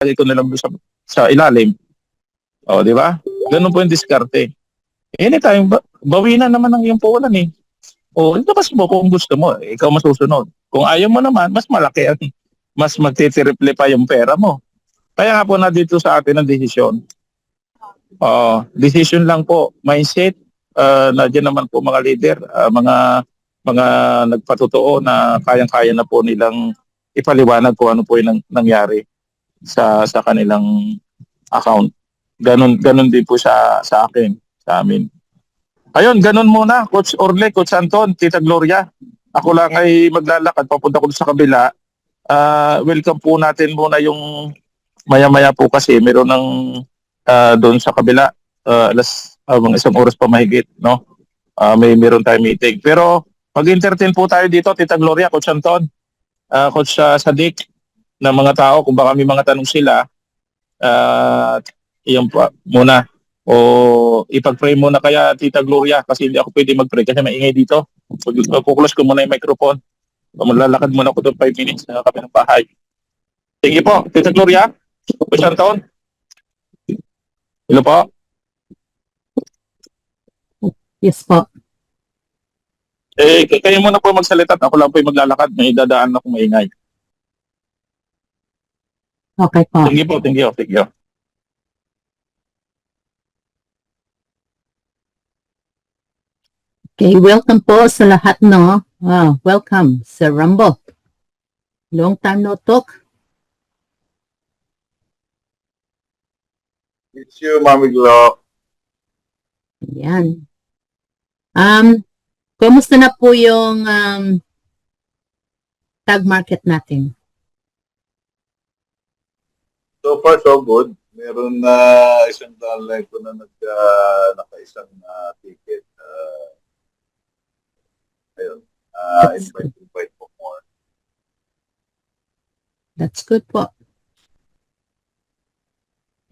lagay ko na lang doon sa ilalim. O, di ba? Ganun po yung diskarte. Anytime, bawi na naman ang iyong puhunan eh. O, ilabas mo kung gusto mo. Ikaw masusunod. Kung ayaw mo naman, mas malaki ang, mas magtitiriple pa yung pera mo. Kaya nga po na dito sa atin ang desisyon. Decision lang po. Mindset, na dyan naman po mga leader, mga nagpatotoo na kayang-kaya na po nilang ipaliwanag kung ano po yung nangyari sa kanilang account. Ganun din po sa akin, sa amin. Ayun, ganun muna, Coach Orle, Coach Anton, Tita Gloria. Ako lang ay maglalakad, papunta ko sa kabila. Welcome po natin muna yung maya-maya po kasi meron ng doon sa kabila, mga isang oras pa mahigit, no? Meron tayong meeting. Pero mag-entertain po tayo dito, Tita Gloria, Coach Anton, Coach Sadik, ng mga tao, kung baka may mga tanong sila, iyon pa muna. O ipag-pray muna kaya, Tita Gloria, kasi hindi ako pwede mag-pray kasi maingay dito. Pag-close ko muna yung microphone. Maglalakad muna ako doon 5 minutes na kami ng bahay. Sige po, Tita Gloria, Coach Anton. Hello po. Yes po. Kayo muna po magsalita at ako lang po yung maglalakad. May dadaan ako maingay. Okay po. Sige po, thank you. Thank you. Okay, welcome po sa lahat, no? Welcome, Sir Rambo. Long time no talk. It's you, Mami Glo. Ayan. Kumusta na po yung tag market natin? So far, so good. Meron na isang downline ko na naka-isang ticket. Ayun. Invite po more. That's good po.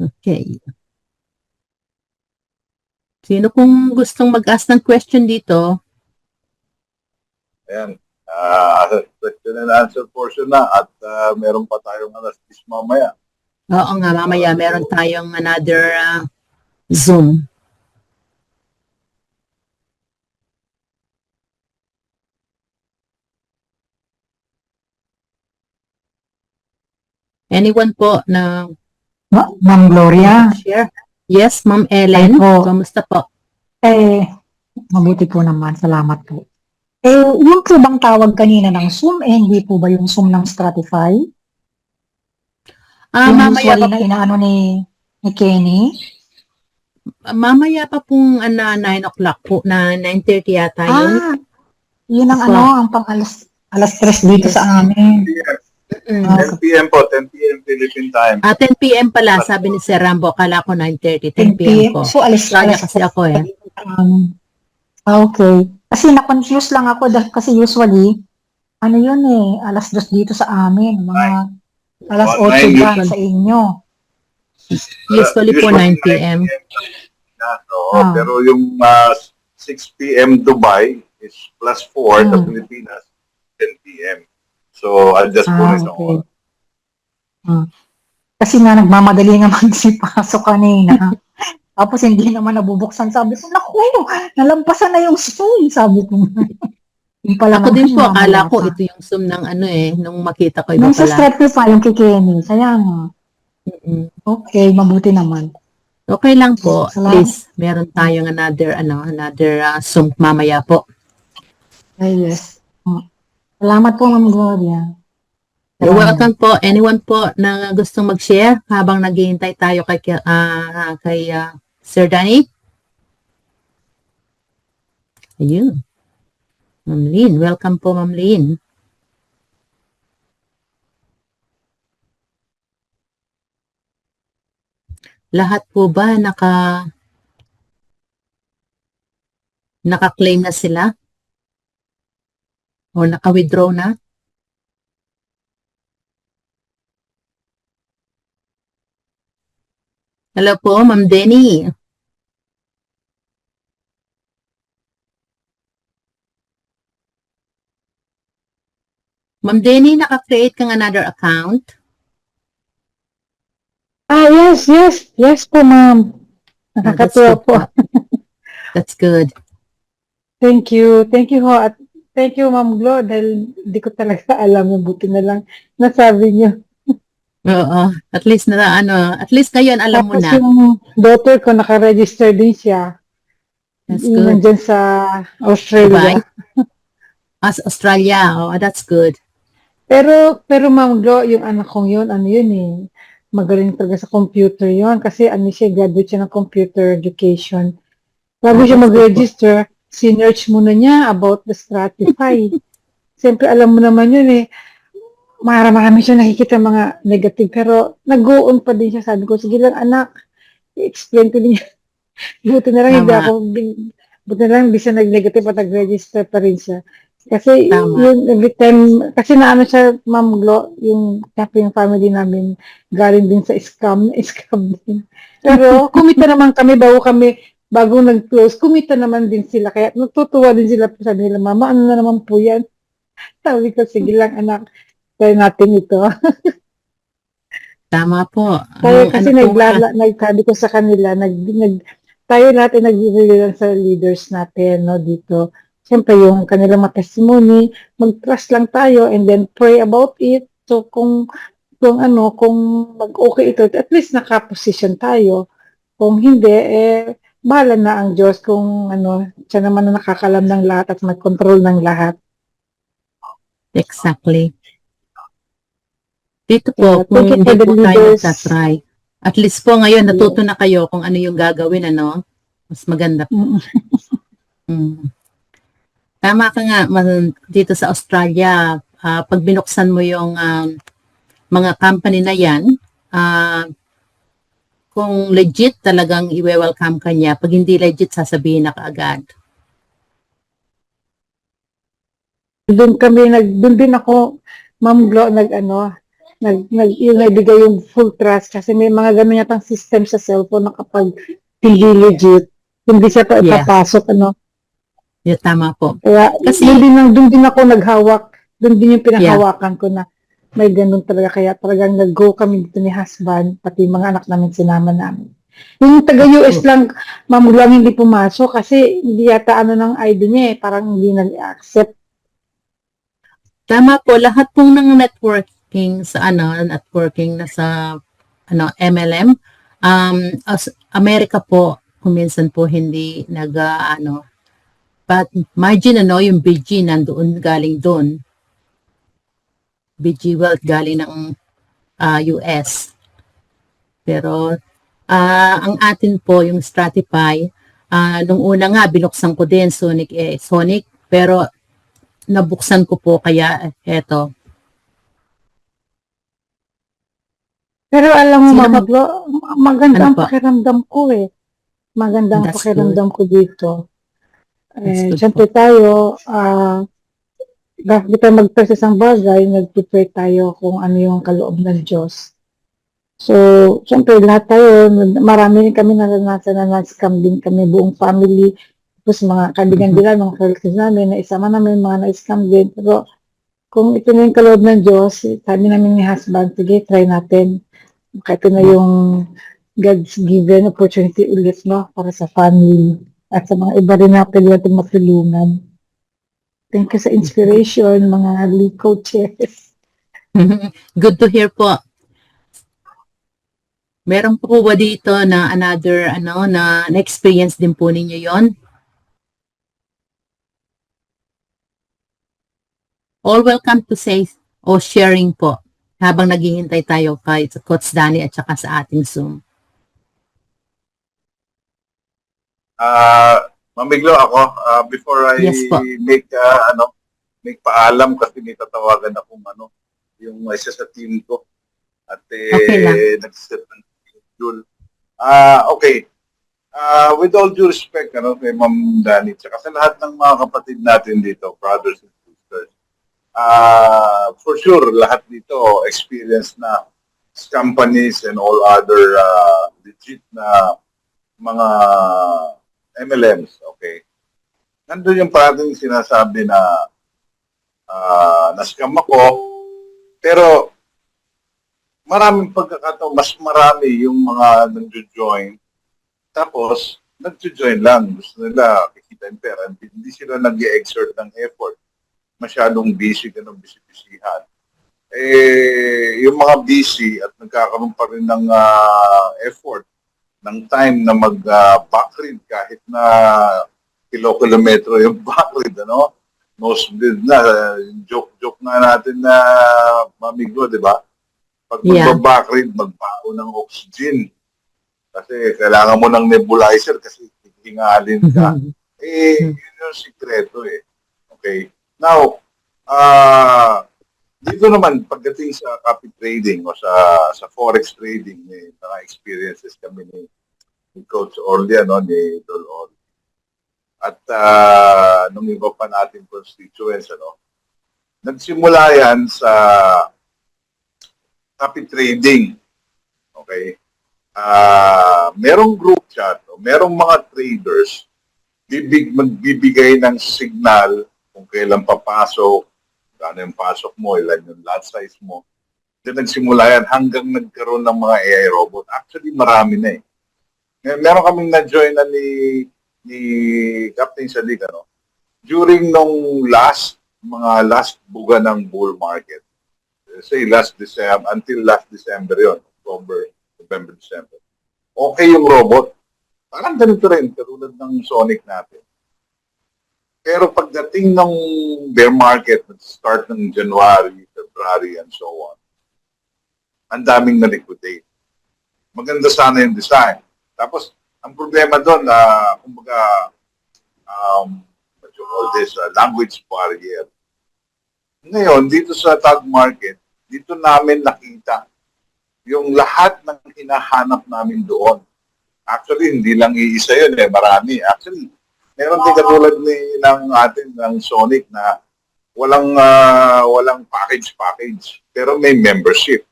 Okay. Sino kung gustong mag-ask ng question dito? Ayan. Question and answer portion na at meron pa tayong alas 10 mamaya. Oo nga, mamaya meron tayong another Zoom. Anyone po na Ma'am Gloria. share? Yes, Ma'am Ellen. Opo. Kamusta po? Mabuti po naman. Salamat po. Yung po bang tawag kanina ng Zoom, hindi po ba yung Zoom ng Stratify? Yung Mamaya usually pa na inaano ni Kenny? mamaya pa pong 9 o'clock po na 9:30 yata yun. Yun ang Opo. ang pang alas 3 dito Yes. sa amin. 10 p.m. po, 10 p.m. Philippine time. 10 p.m. pala, sabi ni Sir Rambo. Kala ko 9:30, 10 p.m. po. So, Kaya kasi ako eh. Okay. Kasi na-confuse lang ako kasi usually, yun alas 2 dito sa amin. Mga alas 8 ba sa inyo? Usually po 9 p.m. Pero yung 6 p.m. Dubai is +4 sa Pilipinas, 10 p.m. So, adjust po na isang oras. Kasi nga nagmamadali naman si Pasok kanina. Tapos hindi naman nabubuksan. Sabi ko, naku, nalampasan na yung Zoom. Sabi ko. Yung pala Ako din po, naman, akala ko pa. ito yung Zoom ng nung makita ko iba Nung sa pala. Stratify, yung kay Kenny. Kaya nga. Okay, mabuti naman. Okay lang po. At Salamat. least, meron tayong another Zoom mamaya po. Ay, yes. Salamat po, Ma'am Gloria. You're welcome po. Anyone po na gustong mag-share habang naghihintay tayo kay Sir Danny? Ayun. Ma'am Lynn. Welcome po, Ma'am Lynn. Lahat po ba naka-claim na sila? O naka-withdraw na? Hello po, Ma'am Denny. Ma'am Denny, naka-create kang another account? Yes po, ma'am. That's Nakakatuwa good po. That's good. Thank you. Thank you ho. At thank you, Ma'am Glo, dahil hindi ko talaga alam yung buti na lang nasabi niyo. Oo. At least at least ngayon alam mo Tapos na. yung daughter ko, naka-register din siya. That's Yun, good. nandyan sa Australia. Dubai? As Australia. Oh, that's good. Pero Ma'am Glo, yung anak kong yun, ano yun eh, magaling talaga sa computer yun. Kasi ano siya, graduate siya ng computer education. Bago siya That's good po. mag-register, sinearch muna niya about the Stratify. Siyempre, alam mo naman yun eh, marami siya nakikita mga negative, pero nag-go-on pa din siya. Sabi ko, sige lang anak, i-explain ko din niya. Buti na lang hindi Tama. ako, buti na lang hindi siya nag-negative at nag-register pa rin siya. Kasi Tama. yun, every time, kasi naano siya, Ma'am Glo, yung family namin, galing din sa scam din. Pero kumita naman kami, bago nag-close, kumita naman din sila. Kaya natutuwa din sila, sabi nila, Mama, ano na naman po yan? Sabi ko, sige lang anak, try natin ito. Tama po. Tayo Ang kasi sabi ko sa kanila, tayo lahat ay nag-rely sa leaders natin, no, dito. Siyempre, yung kanilang mga testimony, mag-trust lang tayo and then pray about it. So, kung mag-okay ito, at least naka-position tayo. Kung hindi, bahala na ang Diyos kung siya naman na nakakalam ng lahat at mag-control ng lahat. Exactly. Dito Yeah, po, kung thank you hindi for the po tayo leaders. nagtatry. At least po ngayon, natuto na kayo kung ano yung gagawin, ano? Mas maganda po. Mm. Mm. Tama ka nga, dito sa Australia, pag binuksan mo yung mga company na yan, kung legit talagang i-welcome ka niya, pag hindi legit, sasabihin na kaagad. Doon din ako, Ma'am Glo, yung nagbigay yung full trust kasi may mga ganun yatang system sa cellphone na kapag hindi legit, hindi siya pa Yeah. ipapasok, Yeah, tama po. Kaya, Kasi- doon din ako naghawak, doon din yung pinahawakan ko na may ganun talaga. Kaya talagang nag-go kami dito ni husband, pati mga anak namin sinama namin. Yung taga-US lang, Ma'am Glo, hindi pumasok kasi hindi yata ng ID niya parang hindi nag-accept. Tama po, lahat pong ng networking na sa MLM, Amerika po, kung minsan po hindi but margin yung BG nandoon galing doon. BG Wealth galing ng US. Pero ang atin po, yung Stratify, nung una nga binuksan ko din Sonic, pero nabuksan ko po kaya eto. Pero alam mo, Sino Ma'am ba- Glo, maganda Ano ang po? pakiramdam ko eh. Maganda ang That's pakiramdam ko dito. That's good Siyempre tayo, bago tayo mag-press isang bagay, nag-prepare tayo kung ano yung kaloob ng Diyos. So, siyempre lahat tayo, marami kami naranasan na na-scam din kami, buong family, tapos mga kaibigan nila, mga relatives namin, na isama namin, mga na-scam din. Pero kung ito na yung kaloob ng Diyos, sabi namin ni husband, sige, try natin. Ito na yung God's given opportunity ulit, no, para sa family at sa mga iba rin na pwede natin matulungan. Thank you sa inspiration, mga lead coaches. Good to hear po. Meron po ba dito na another na-experience din po ninyo yon? All welcome to say o sharing po habang naghihintay tayo kay Coach Danny at saka sa ating Zoom. Mamiglo ako, before I Yes po. make paalam kasi may tatawagan akong yung isa sa team ko. At Okay lang. nag-set ng schedule. Okay. With all due respect, kay Ma'am Dani, tsaka sa lahat ng mga kapatid natin dito, brothers and sisters, for sure, lahat dito experience na companies and all other legit na mga MLMs, okay? Nandun yung parating sinasabi na na-scam ako, pero maraming pagkakataon, mas marami yung mga nag-join. Tapos, nag-join lang. Gusto nila kikita yung pera. Hindi sila nag-exert ng effort. Masyadong busy, ganun, busy-busyhan. Yung mga busy at nagkakaroon pa rin ng effort, ng time na mag-backread kahit na kilometro yung backread, ano? Nosebleed na. Joke nga natin na mamigo, di ba? Pag Yeah. mag-backread, magbaon ng oxygen. Kasi kailangan mo ng nebulizer kasi hihingalin ka. Yun yung sikreto eh. Okay. Now, dito naman, pagdating sa copy trading o sa forex trading, may mga experiences kami ni Coach Orly, ano, ni Dol Orly. At nung iba pa natin constituents, ano, nagsimula yan sa copy trading. Okay? Merong group chat, o merong mga traders, magbibigay ng signal kung kailan papasok, ano yung pasok mo, ilan yung lot size mo. Then nagsimula yan hanggang nagkaroon ng mga AI robot. Actually, marami na eh. Meron kaming na-join na ni Captain Sadiq, ano? During nung last buga ng bull market, say until last December yon, October, November, December. Okay yung robot. Parang ganito rin, katulad ng Sonic natin. Pero pagdating ng bear market, start ng January, February, and so on, ang daming na-liquidate. Maganda sana yung design. Tapos, ang problema doon, kumbaga, what you call this, language barrier. Ngayon, dito sa tag market, dito namin nakita yung lahat ng hinahanap namin doon. Actually, hindi lang iisa yun eh, marami. Actually, meron din katulad ng Sonic na walang package, pero may membership.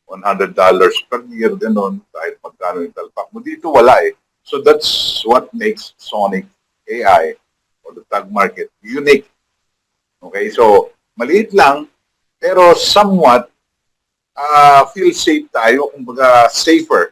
$100 per year, ganun, kahit magkano yung talpak mo. Dito wala eh. So that's what makes Sonic AI or the tag market unique. Okay, so maliit lang, pero somewhat feel safe tayo, kumbaga safer.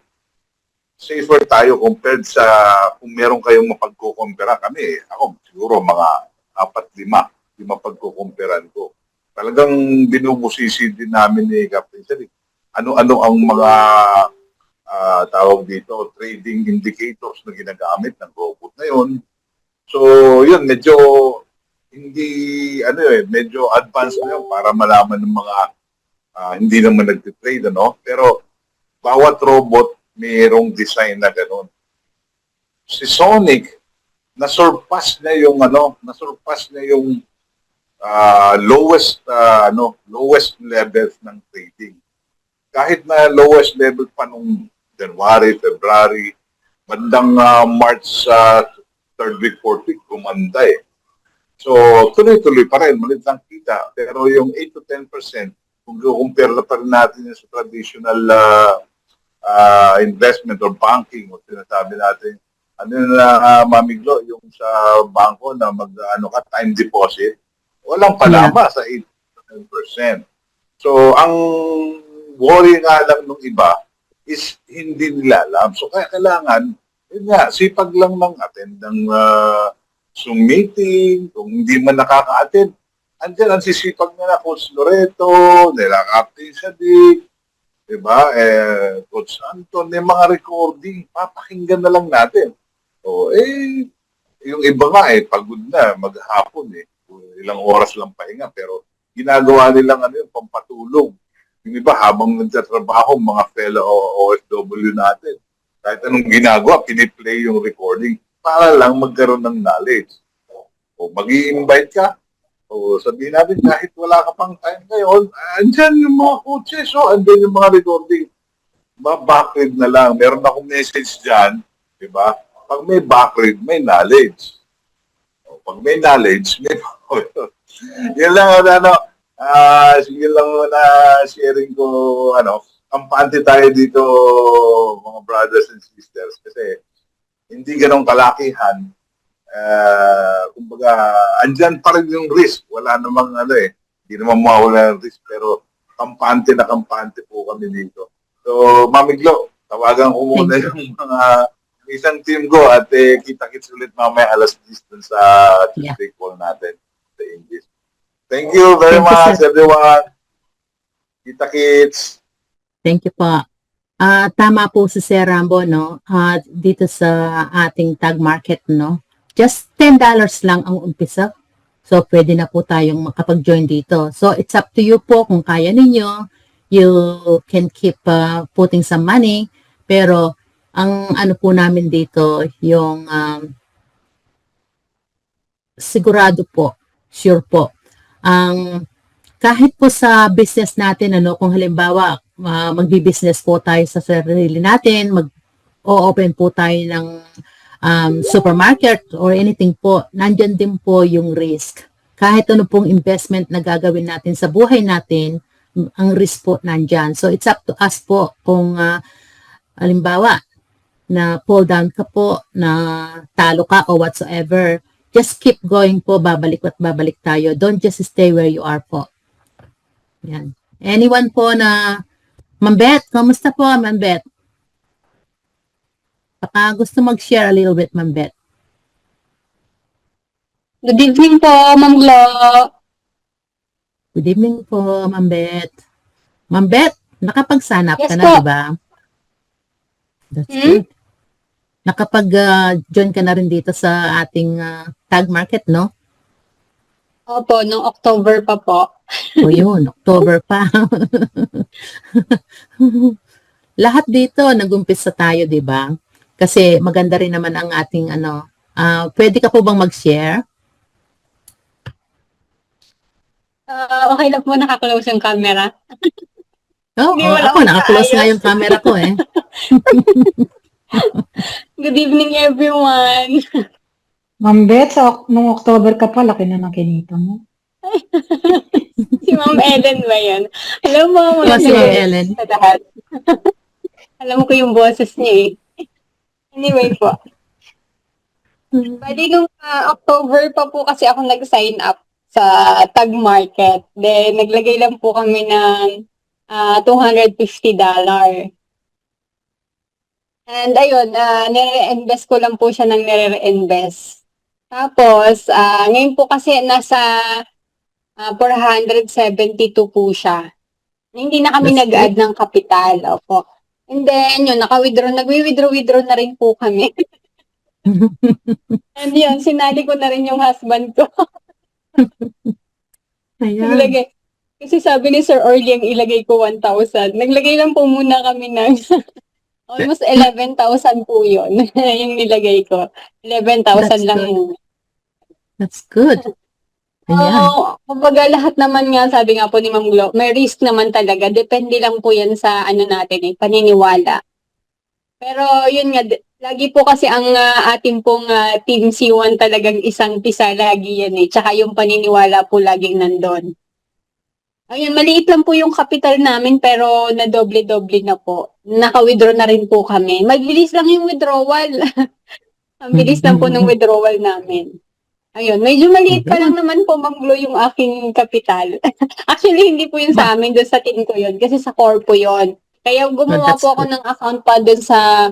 Safer tayo compared sa kung meron kayong mapagkukumpira kami. Ako siguro mga 4-5 mapagkukumpiran ko. Talagang binubusisi din namin ni Captain Sadiq. Ano-ano ang mga tawag dito, trading indicators na ginagamit ng robot na yun. So, yun, medyo medyo advanced na yun para malaman ng mga hindi naman nagtitrade, ano? Pero bawat robot mayroong design na gano'n. Si Sonic, nasurpass na yung lowest levels ng trading. Kahit na lowest level pa nung January, February, bandang March, third week, fourth week, gumanda eh. So, tuloy-tuloy pa rin, malit lang kita. Pero yung 8 to 10%, kung compare na pa rin natin sa traditional investment or banking, o sinasabi natin, mamiglo, yung sa bangko na time deposit, walang palama sa 8 to 10%. So, ang worry nga lang nung iba is hindi nila alam. So, kaya kailangan, yun nga, sipag lang ng attend ng Zoom meeting, kung hindi man nakaka-attend, andyan ang sisipag nila Coach Loreto, nila Captain Sadiq, diba? Coach Anton, may mga recording, papakinggan na lang natin. O, yung iba nga pagod na, maghapon ilang oras lang pahinga, pero ginagawa nilang pampatulong. Yung iba, habang nagtatrabaho, mga fellow OFW natin, kahit anong ginagawa, piniplay yung recording para lang magkaroon ng knowledge. O mag-i-invite ka, o sabihin natin, kahit wala ka pang time ngayon, andyan yung mga coaches, andyan yung mga recording. Backread na lang. Meron akong message dyan, di ba? Pag may backread, may knowledge. O, pag may knowledge, may yan lang, sige lang na sharing ko, kampante tayo dito, mga brothers and sisters, kasi hindi ganong kalakihan. Kumbaga, andyan pa rin yung risk. Wala namang hindi naman mawala ng risk, pero kampante na kampante po kami dito. So, Mamiglo, tawagan ko muna Thank yung mga isang team ko at kita-kits ulit mamaya alas 10 dun sa Tuesday call natin sa English. Thank you very Thank you, much, sir. everyone. Kita-kits. Thank you po. Tama po si Sir Rambo, no? Dito sa ating tag market, no? Just $10 lang ang umpisa. So, pwede na po tayong makapag-join dito. So, it's up to you po kung kaya ninyo. You can keep putting some money. Pero, ang ano po namin dito, yung sigurado po, sure po. Kahit po sa business natin, ano, kung halimbawa, magbi-business po tayo sa sarili natin, mag-open po tayo ng supermarket or anything po, nandyan din po yung risk. Kahit ano pong investment na gagawin natin sa buhay natin, ang risk po nandyan. So, it's up to us po kung halimbawa, na pull down ka po, na talo ka o whatsoever. Just keep going po, babalik at babalik tayo. Don't just stay where you are po. Yan. Anyone po na, Mambet, kamusta po, Mambet? Baka gusto mag-share a little bit, Mambet. Good evening po, Ma'am Glo. Good evening po, Mambet. Mambet, nakapag-sanap Yes ka na, po. di ba? That's good. Nakapag-join ka na rin dito sa ating tag market, no? Opo, noong October pa po. O yun, October pa. Lahat dito, nag-umpisa tayo, di ba? Kasi maganda rin naman ang ating ano. Pwede ka po bang mag-share? Okay lang po, nakaklose yung camera. Oo, Hindi, wala ako, akong naka-close nga kaayos. yung camera ko eh. Good evening, everyone. Ma'am Beth, nung October ka pa, laki na ng kinita mo. Si Ma'am Ellen ba yan? Alam mo, Diba si Ma'am Ellen? Sa lahat. Alam ko yung boses niya eh. Anyway po. Bali nung October pa po kasi ako nag-sign up sa tag market. Then, naglagay lang po kami ng $250. And ayun, nire-invest ko lang po siya ng nire-invest. Tapos, ngayon po kasi nasa 472 po siya. Hindi na kami That's nag-add ng kapital. Opo. And then, yun, nagwi-withdraw na rin po kami. And yun, sinali ko na rin yung husband ko. Ayan. Naglagay. Kasi sabi ni Sir Orly, ang ilagay ko 1,000. Naglagay lang po muna kami ng almost 11,000 po yun. Yung nilagay ko. 11,000 That's lang good. muna. That's good. Ayan. Oo, kumbaga lahat naman nga, sabi nga po ni Ma'am Glo, may risk naman talaga. Depende lang po yan sa ano natin paniniwala. Pero yun nga, lagi po kasi ang ating pong Team C1 talagang isang pisa lagi yan Tsaka yung paniniwala po laging nandun. Ayun, maliit lang po yung capital namin pero na doble-doble na po. Naka-withdraw na rin po kami. Mabilis lang yung withdrawal. Ang bilis lang po ng withdrawal namin. Ayun, medyo maliit pa lang naman po, Ma'am Glo, yung aking kapital. Actually, hindi po yun sa amin, doon sa team ko yun, kasi sa core po yun. Kaya gumawa That's po ako ng account pa doon sa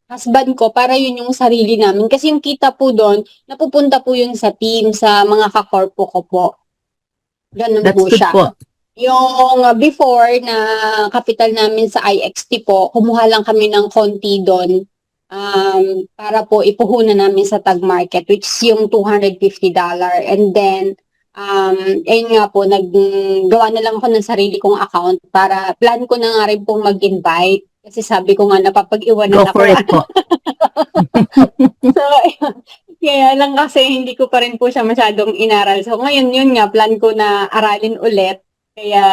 husband ko para yun yung sarili namin. Kasi yung kita po doon, napupunta po yun sa team, sa mga ka-corpo ko po. Ganun That's po good siya. po. Yung before na capital namin sa IXT po, kumuha lang kami ng konti doon. Para po ipuhunan namin sa tag market, which is yung $250. And then, ayun nga po, naggawa na lang ako ng sarili kong account para plan ko na nga rin pong mag-invite. Kasi sabi ko nga, napapag-iwanan Go ako. for it po. So, kaya lang kasi hindi ko pa rin po siya masyadong inaral. So, ngayon yun nga, plan ko na aralin ulit. Kaya,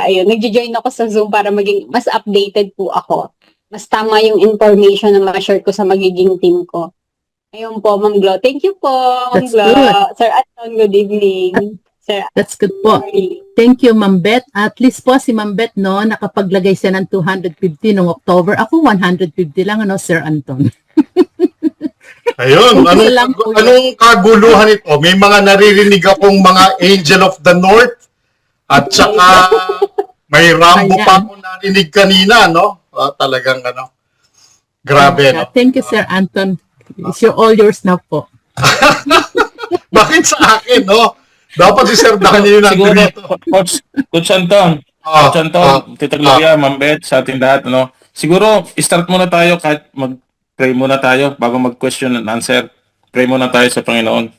ayun, nag-join ako sa Zoom para maging mas updated po ako. Mas tama yung information na ma-share ko sa magiging team ko. Ayun po, Ma'am Glo. Thank you po, Ma'am That's Glo. good. Sir Anton, good evening. Sir That's good po. Orly. Thank you, Ma'am Beth. At least po si Ma'am Beth, no, nakapaglagay siya ng 250 noong October. Ako, 150 lang, ano, Sir Anton. Ayun, Umpisa lang po yun. anong kaguluhan ito? May mga naririnig akong mga Angel of the North at saka May Rambo Ayan. pa ako narinig kanina, no? Talagang ano. Grabe, no? Thank you, Sir Anton. It's all yours now po. Bakit sa akin, no? Dapat si Sir Danny yun Siguro, nandito. Coach Anton, Coach Anton, Tita Gloria, Ma'am Beth, sa ating lahat, no? Siguro, start muna tayo kahit mag-pray muna tayo bago mag-question and answer. Pray muna tayo sa Panginoon,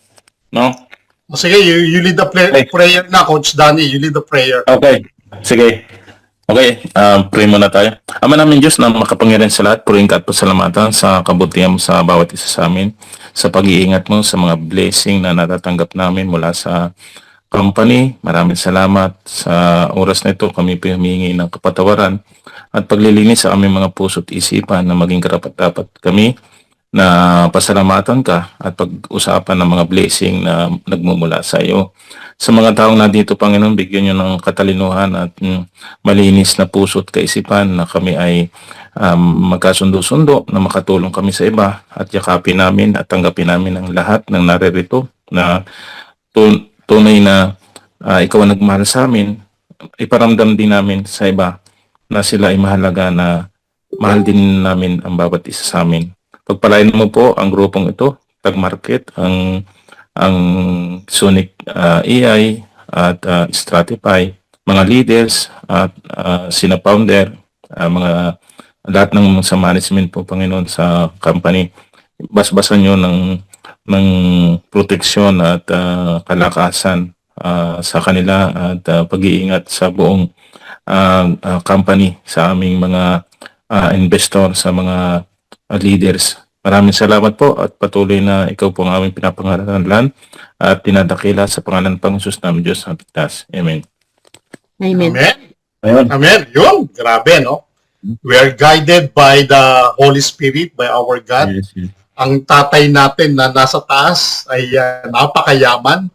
no? Sige, you lead the prayer na, Coach Danny. You lead the prayer. Okay, sige. Okay, pray muna tayo. Ama namin Diyos na makapangyarihan sa lahat, purihin ka at pasalamatan sa kabutihan mo sa bawat isa sa amin, sa pag-iingat mo sa mga blessing na natatanggap namin mula sa company. Maraming salamat sa oras na ito. Kami po humingi ng kapatawaran at paglilinis sa aming mga puso't isipan na maging karapat-dapat kami na pasalamatan ka at pag-usapan ng mga blessing na nagmumula sa iyo. Sa mga taong nandito, Panginoon, bigyan nyo ng katalinuhan at malinis na puso't kaisipan na kami ay magkasundo-sundo, na makatulong kami sa iba at yakapin namin at tanggapin namin ang lahat ng naririto na tunay na ikaw ang nagmahal sa amin. Iparamdam din namin sa iba na sila ay mahalaga, na mahal din namin ang bawat isa sa amin. Pagpalain mo po ang grupong ito, Tag Market, ang Sonic AI at Stratify, mga leaders at sina founder, mga lahat ng sa management po, Panginoon, sa company. Basbasan nyo ng proteksyon at kalakasan sa kanila at pag-iingat sa buong company, sa aming mga investor, sa mga leaders. Maraming salamat po at patuloy na ikaw po ang aming pinapangaralan at tinadakila sa pangalan ng Panginoon namin Diyos na Pigtas. Amen. Amen. Amen. Ayun. Amen. Yun, grabe, no? We are guided by the Holy Spirit, by our God. Yes, yes. Ang tatay natin na nasa taas ay napakayaman.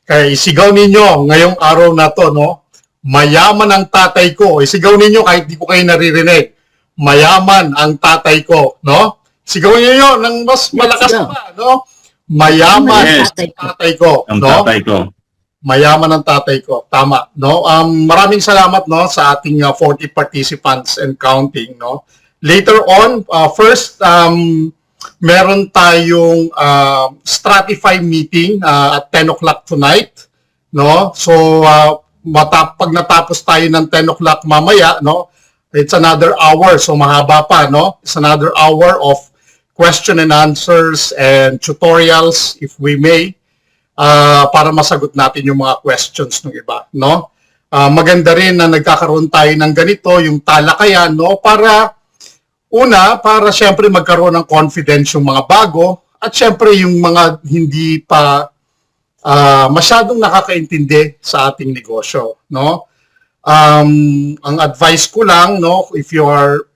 Kaya isigaw ninyo ngayong araw na to, no? Mayaman ang tatay ko. Isigaw ninyo kahit di ko kayo naririnig. Mayaman ang tatay ko, no? Sigawin niyo ng mas malakas go. pa, no? Mayaman Yes. ang tatay ko, Ang no? tatay ko. Mayaman ang tatay ko. Tama, no? Maraming salamat, no, sa ating 40 participants and counting, no? Later on, first meron tayong Stratify meeting at 10 o'clock tonight, no? So pag natapos tayo ng 10 o'clock mamaya, no? It's another hour, so mahaba pa, no? It's another hour of question and answers and tutorials, if we may, para masagot natin yung mga questions ng iba, no? Maganda rin na nagkakaroon tayo ng ganito, yung talakayan, no? Para syempre magkaroon ng confidence yung mga bago, at syempre yung mga hindi pa masyadong nakakaintindi sa ating negosyo, no? Ang advice ko lang, no, if you are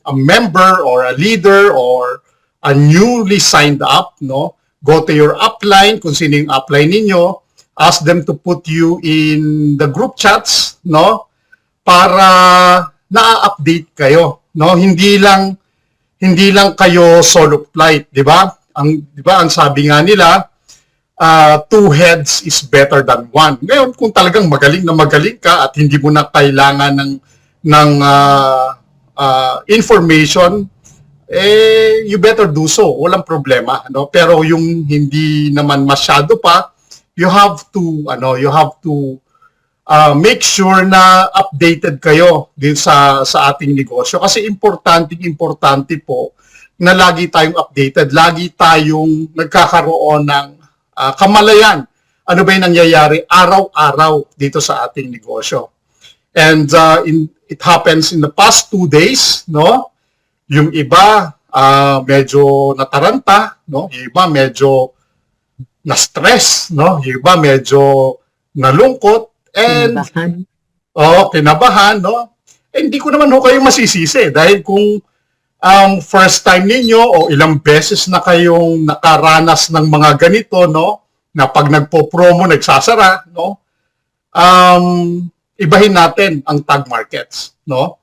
a member or a leader or a newly signed up, no, go to your upline, kung sino yung upline ninyo, ask them to put you in the group chats, no, para na-update kayo, no, hindi lang kayo solo flight, di ba? Ang sabi nga nila, two heads is better than one. Ngayon, kung talagang magaling ka at hindi mo na kailangan ng information, you better do so. Walang problema, no? Pero yung hindi naman masyado pa, you have to make sure na updated kayo din sa ating negosyo, kasi importante po na lagi tayong updated, lagi tayong nagkakaroon ng kamalayan. Ano ba yung nangyayari araw-araw dito sa ating negosyo? And it happens in the past 2 days, no? Yung iba medyo nataranta, no? Yung iba medyo na-stress, no? Yung iba medyo nalungkot and kinabahan, no? Eh, hindi ko naman kayo masisisi dahil kung first time ninyo o ilang beses na kayong nakaranas ng mga ganito, no, na pag nagpo-promo, nagsasara, no, ibahin natin ang Tag Markets, no.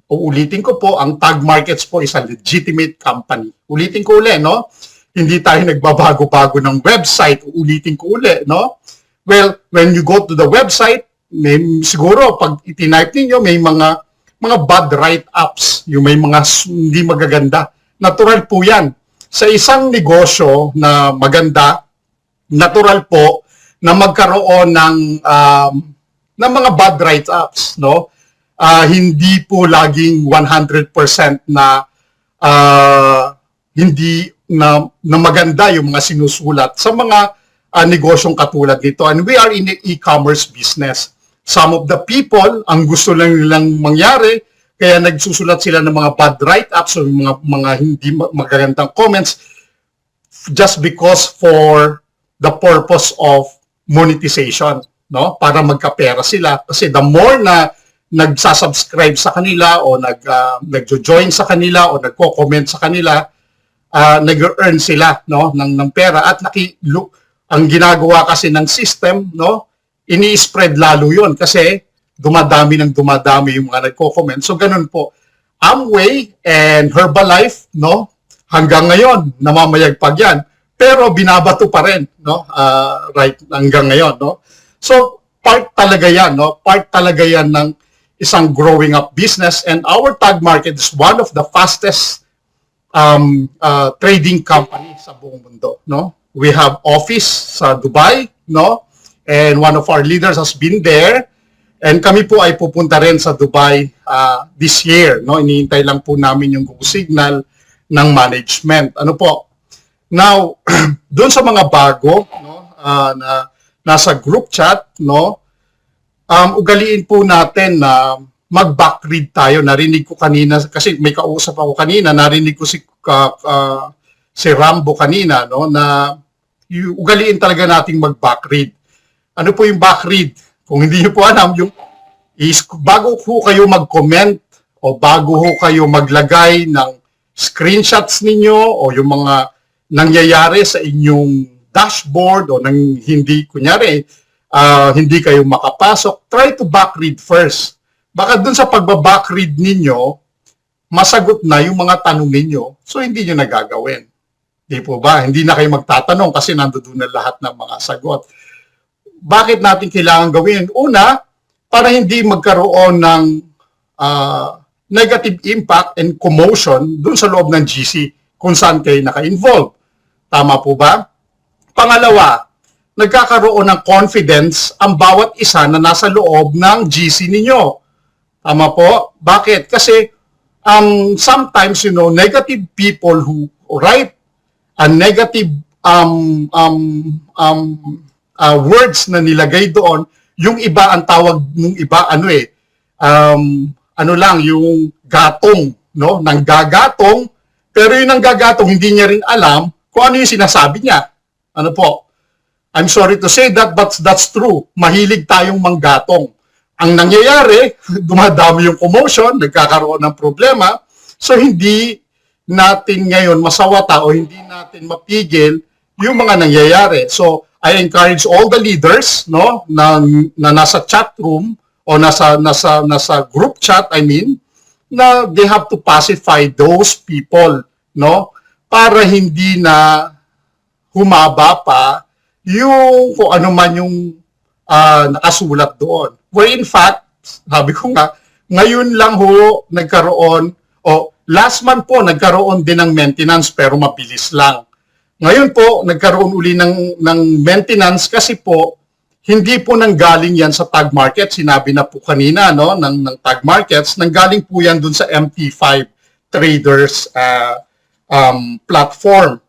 Uulitin ko po, ang Tag Markets po is a legitimate company. Ulitin ko uli, no, hindi tayo nagbabago-bago ng website. Uulitin ko uli, no. Well, when you go to the website, siguro pag itinype ninyo, may mga bad write-ups, yung may mga hindi magaganda. Natural po yan. Sa isang negosyo na maganda, natural po na magkaroon ng mga bad write-ups, no? Hindi po laging 100% na hindi na maganda yung mga sinusulat sa mga negosyong katulad nito. And we are in the e-commerce business. Some of the people, ang gusto lang nilang mangyari, kaya nagsusulat sila ng mga bad write-ups o mga hindi magagandang comments just because for the purpose of monetization, no? Para magkapera sila. Kasi the more na nagsasubscribe sa kanila o nagjo-join sa kanila o nagko-comment sa kanila, nag-earn sila, no, ng pera. At ang ginagawa kasi ng system, no, ini-spread lalo yun kasi dumadami yung mga nagko-comment. So ganun po. Amway and Herbalife, no, hanggang ngayon namamayagpag yan. Pero binabato pa rin, no, right hanggang ngayon, no. So part talaga yan, no, part talaga yan ng isang growing up business, and our tag market is one of the fastest trading company sa buong mundo, no. We have office sa Dubai, no, and one of our leaders has been there, and kami po ay pupunta rin sa Dubai this year, no. Iniintay lang po namin yung go signal ng management. Ano po? Now, doon sa mga bago, no, na nasa group chat, no, ugaliin po natin na mag-backread tayo. Narinig ko kanina, kasi may kausap ako kanina, narinig ko si Rambo kanina, no, na ugaliin talaga nating mag-backread. Ano po yung backread? Kung hindi niyo po alam, bago ho kayo mag-comment o bago ho kayo maglagay ng screenshots ninyo o yung mga nangyayari sa inyong dashboard o nang hindi, kunyari, hindi kayo makapasok, try to backread first. Baka dun sa pagbabackread ninyo, masagot na yung mga tanong ninyo, so hindi nyo nagagawin. Di po ba? Hindi na kayo magtatanong kasi nandoon na lahat ng mga sagot. Bakit natin kailangan gawin? Una, para hindi magkaroon ng negative impact and commotion dun sa loob ng GC kung saan kayo naka-involve. Tama po ba? Pangalawa, nagkakaroon ng confidence ang bawat isa na nasa loob ng GC ninyo. Tama po? Bakit? Kasi sometimes, negative people who write negative words na nilagay doon, yung iba, ang tawag ng iba, yung gatong, no? Nanggagatong, pero yung nanggagatong, hindi niya rin alam kung ano yung sinasabi niya. Ano po? I'm sorry to say that, but that's true. Mahilig tayong manggatong. Ang nangyayari, dumadami yung commotion, nagkakaroon ng problema, so hindi natin ngayon masawata o hindi natin mapigil yung mga nangyayari. So, I encourage all the leaders, no, na nasa chat room o nasa group chat, na they have to pacify those people, no, para hindi na humaba pa yung kung ano man yung nakasulat doon. Where in fact, sabi ko nga, ngayon lang ho nagkaroon, last month po nagkaroon din ng maintenance pero mabilis lang. Ngayon po nagkaroon uli ng maintenance kasi po hindi po nanggaling yan sa tag market. Sinabi na po kanina, no, ng tag markets, nanggaling po yan dun sa MT5 traders platform.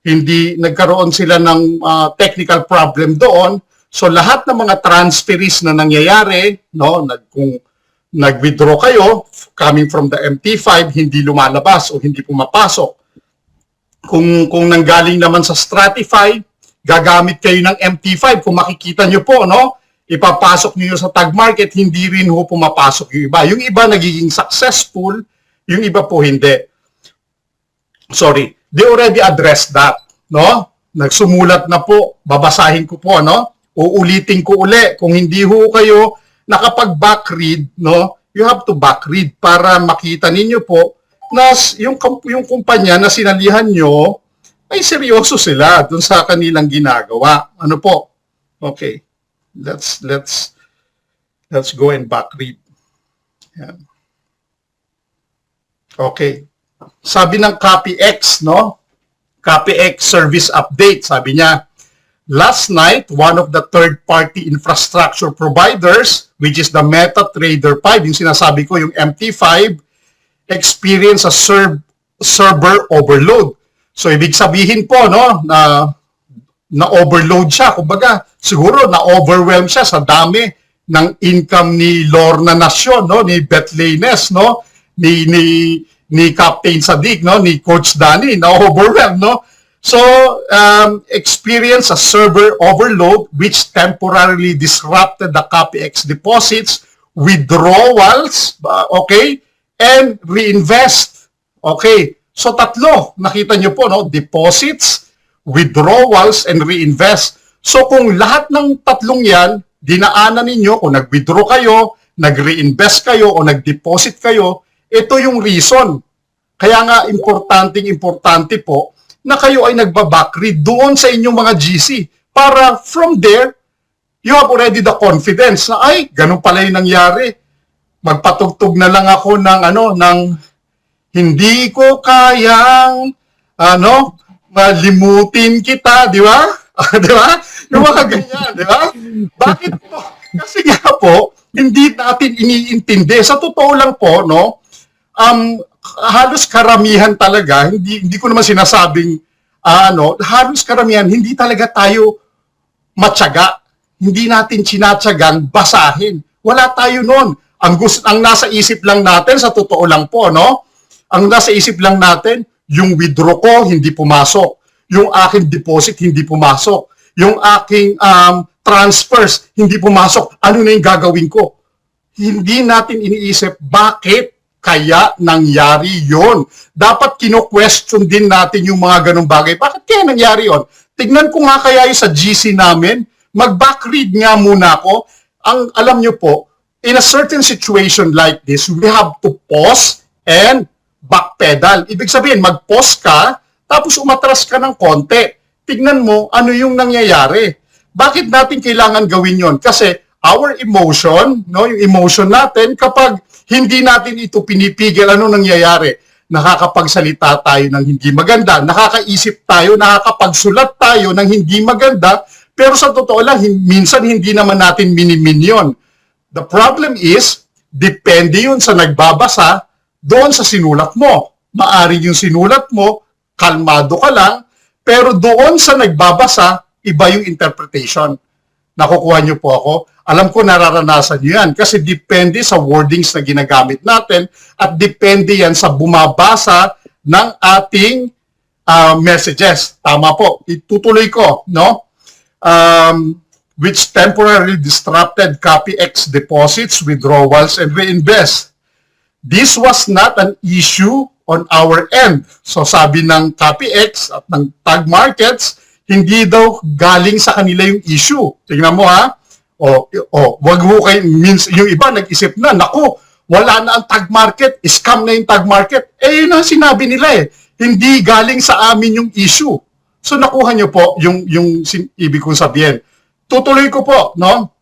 Hindi nagkaroon sila ng technical problem doon. So lahat ng mga transferees na nangyayari, no, kung nag-withdraw kayo coming from the MT5, hindi lumalabas o hindi pumapasok. Kung nanggaling naman sa Stratify, gagamit kayo ng MT5. Kung makikita nyo po, no, ipapasok nyo sa tag market, hindi rin ho pumapasok yung iba. Yung iba nagiging successful, yung iba po hindi. Sorry, they already addressed that, no? Nagsumulat na po, babasahin ko po, no? Uulitin ko uli. Kung hindi ho kayo nakapag-backread, no, you have to backread para makita ninyo po na yung kumpanya na sinalihan nyo ay seryoso sila dun sa kanilang ginagawa. Ano po? Okay. Let's Let's go and back read. Yan. Okay. Sabi ng CopyX, no? CopyX service update. Sabi niya, last night, one of the third-party infrastructure providers, which is the MetaTrader 5, yung sinasabi ko, yung MT5, experienced a server overload. So, ibig sabihin po, no, na overload siya. Kumbaga, siguro na-overwhelm siya sa dami ng income ni Lorna Nacion, no, ni Beth Lainez, no, ni Captain Sadiq, no, ni Coach Danny, na-overwhelm, no. So, experience a server overload which temporarily disrupted the CopyX deposits, withdrawals, okay, and reinvest. Okay, so tatlo, nakita nyo po, no, deposits, withdrawals, and reinvest. So, kung lahat ng tatlong yan, dinaanan ninyo, kung nag-withdraw kayo, nag-reinvest kayo, o nag-deposit kayo, ito yung reason. Kaya nga, importante po, na kayo ay nagbabackread doon sa inyong mga GC para from there, you have already the confidence na ay, ganun pala yung nangyari. Magpatugtog na lang ako ng hindi ko kayang malimutin kita, di ba? Di ba? Yung mga ganyan, di ba? Bakit po? Kasi nga po, hindi natin iniintindi. Sa totoo lang po, no, halos karamihan talaga, hindi ko naman sinasabing halos karamihan, hindi talaga tayo matyaga. Hindi natin sinatyagang basahin. Wala tayo noon. Ang nasa isip lang natin, sa totoo lang po, no? Ang nasa isip lang natin, yung withdraw ko, hindi pumasok. Yung aking deposit, hindi pumasok. Yung aking transfers, hindi pumasok. Ano na yung gagawin ko? Hindi natin iniisip, bakit kaya nangyari yon? Dapat kino-question din natin yung mga ganong bagay. Bakit kaya nangyari yon? Tignan ko nga kaya yung sa GC namin, mag-backread nga muna ako. Alam nyo po, in a certain situation like this, we have to pause and backpedal. Ibig sabihin, mag-pause ka, tapos umatras ka ng konti. Tignan mo ano yung nangyayari. Bakit natin kailangan gawin yon? Kasi our emotion, no, yung emotion natin, kapag hindi natin ito pinipigil, ano nangyayari? Nakakapagsalita tayo ng hindi maganda, nakakaisip tayo, nakakapagsulat tayo ng hindi maganda, pero sa totoo lang, minsan hindi naman natin minimin yun. The problem is, depende yun sa nagbabasa doon sa sinulat mo. Maari yung sinulat mo, kalmado ka lang, pero doon sa nagbabasa, iba yung interpretation. Nakukuha niyo po ako? Alam ko nararanasan niyo yan kasi depende sa wordings na ginagamit natin at depende yan sa bumabasa ng ating messages. Tama po. Itutuloy ko, no? Which temporarily disrupted CopyX deposits, withdrawals, and reinvest. This was not an issue on our end. So sabi ng CopyX at ng Tag Markets, hindi daw galing sa kanila yung issue. Tingnan mo ha. Wag mo kayo, yung iba nag-isip na, naku, wala na ang Tag Market, scam na yung Tag Market. Yun ang sinabi nila Hindi galing sa amin yung issue. So nakuha nyo po yung ibig kong sabihin. Tutuloy ko po, no?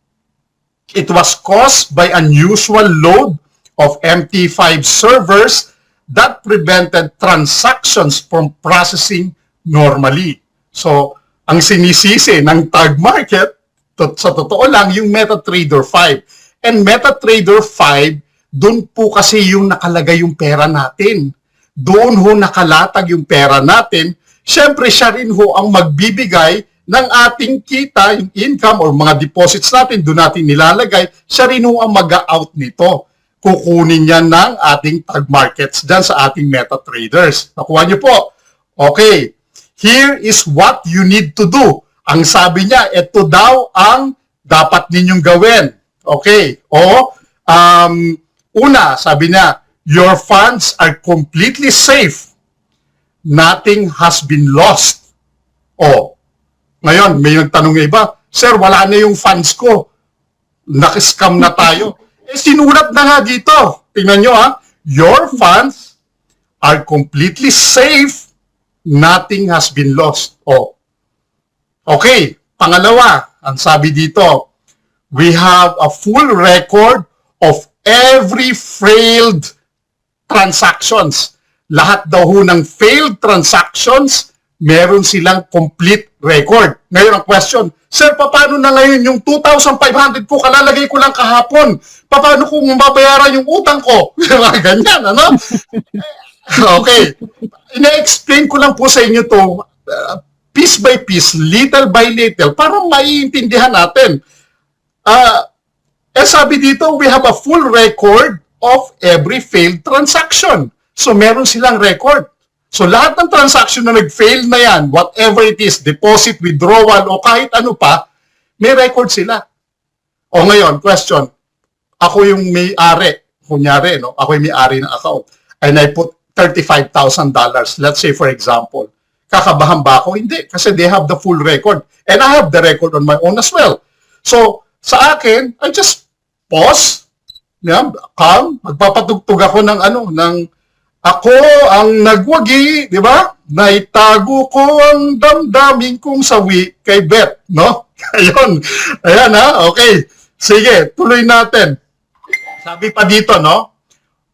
It was caused by unusual load of MT5 servers that prevented transactions from processing normally. So, ang sinisisi ng Tag Market, sa totoo lang, yung MetaTrader 5. And MetaTrader 5, doon po kasi yung nakalagay yung pera natin. Doon ho nakalatag yung pera natin. Siyempre, siya rin ho ang magbibigay ng ating kita, yung income or mga deposits natin, doon natin nilalagay. Siya rin ho ang mag-out nito. Kukunin yan ng ating Tag Markets dyan sa ating MetaTraders. Nakuha niyo po. Okay. Here is what you need to do. Ang sabi niya, ito daw ang dapat ninyong gawin. Okay. Una, sabi niya, your funds are completely safe. Nothing has been lost. Ngayon, may nagtanong ng iba, Sir, wala na yung funds ko. Nakiscam na tayo. Sinulat na nga dito. Tingnan nyo ha. Your funds are completely safe. Nothing has been lost. Okay. Pangalawa, ang sabi dito, We have a full record of every failed transactions. Lahat daw ho ng failed transactions, meron silang complete record. Ngayon ang question, Sir, paano na ngayon yung 2,500 ko, kalalagay ko lang kahapon? Paano kung mabayaran yung utang ko? Ganyan, ano? Okay. Ina-explain ko lang po sa inyo to piece by piece, little by little, para maiintindihan natin. Sabi dito, we have a full record of every failed transaction. So, meron silang record. So, lahat ng transaction na nag-fail na yan, whatever it is, deposit, withdrawal, o kahit ano pa, may record sila. O ngayon, question, ako yung may-ari, kunyari, no? Ako yung may-ari ng account, and I put $35,000, let's say for example, kakabahan ba ako? Hindi, kasi they have the full record. And I have the record on my own as well. So, sa akin, I just pause, calm, magpapatugtug ako ng ako ang nagwagi, di ba? Naitago ko ang damdamin kong sawi kay Beth, no? Ayun. Ayan ha, okay. Sige, tuloy natin. Sabi pa dito, no?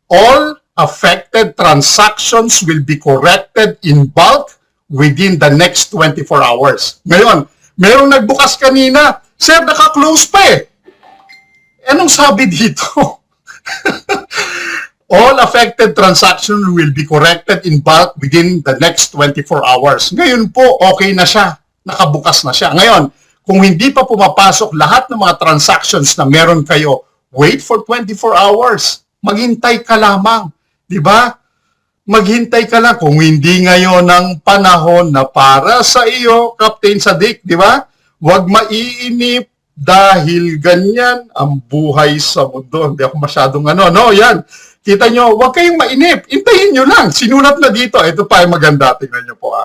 All affected transactions will be corrected in bulk within the next 24 hours. Ngayon, merong nagbukas kanina, Sir, naka-close pa eh. Anong sabi dito? All affected transactions will be corrected in bulk within the next 24 hours. Ngayon po, okay na siya. Nakabukas na siya. Ngayon, kung hindi pa pumapasok lahat ng mga transactions na meron kayo, wait for 24 hours. Maghintay ka lamang. Di ba? Maghintay ka lang. Kung hindi ngayon ang panahon na para sa iyo, Captain Sadik, di ba? Huwag maiinip dahil ganyan ang buhay sa mundo. Hindi ako masyadong no, yan. Kita nyo, huwag kayong mainip. Intayin nyo lang. Sinulat na dito. Ito pa ay maganda. Tingnan nyo po.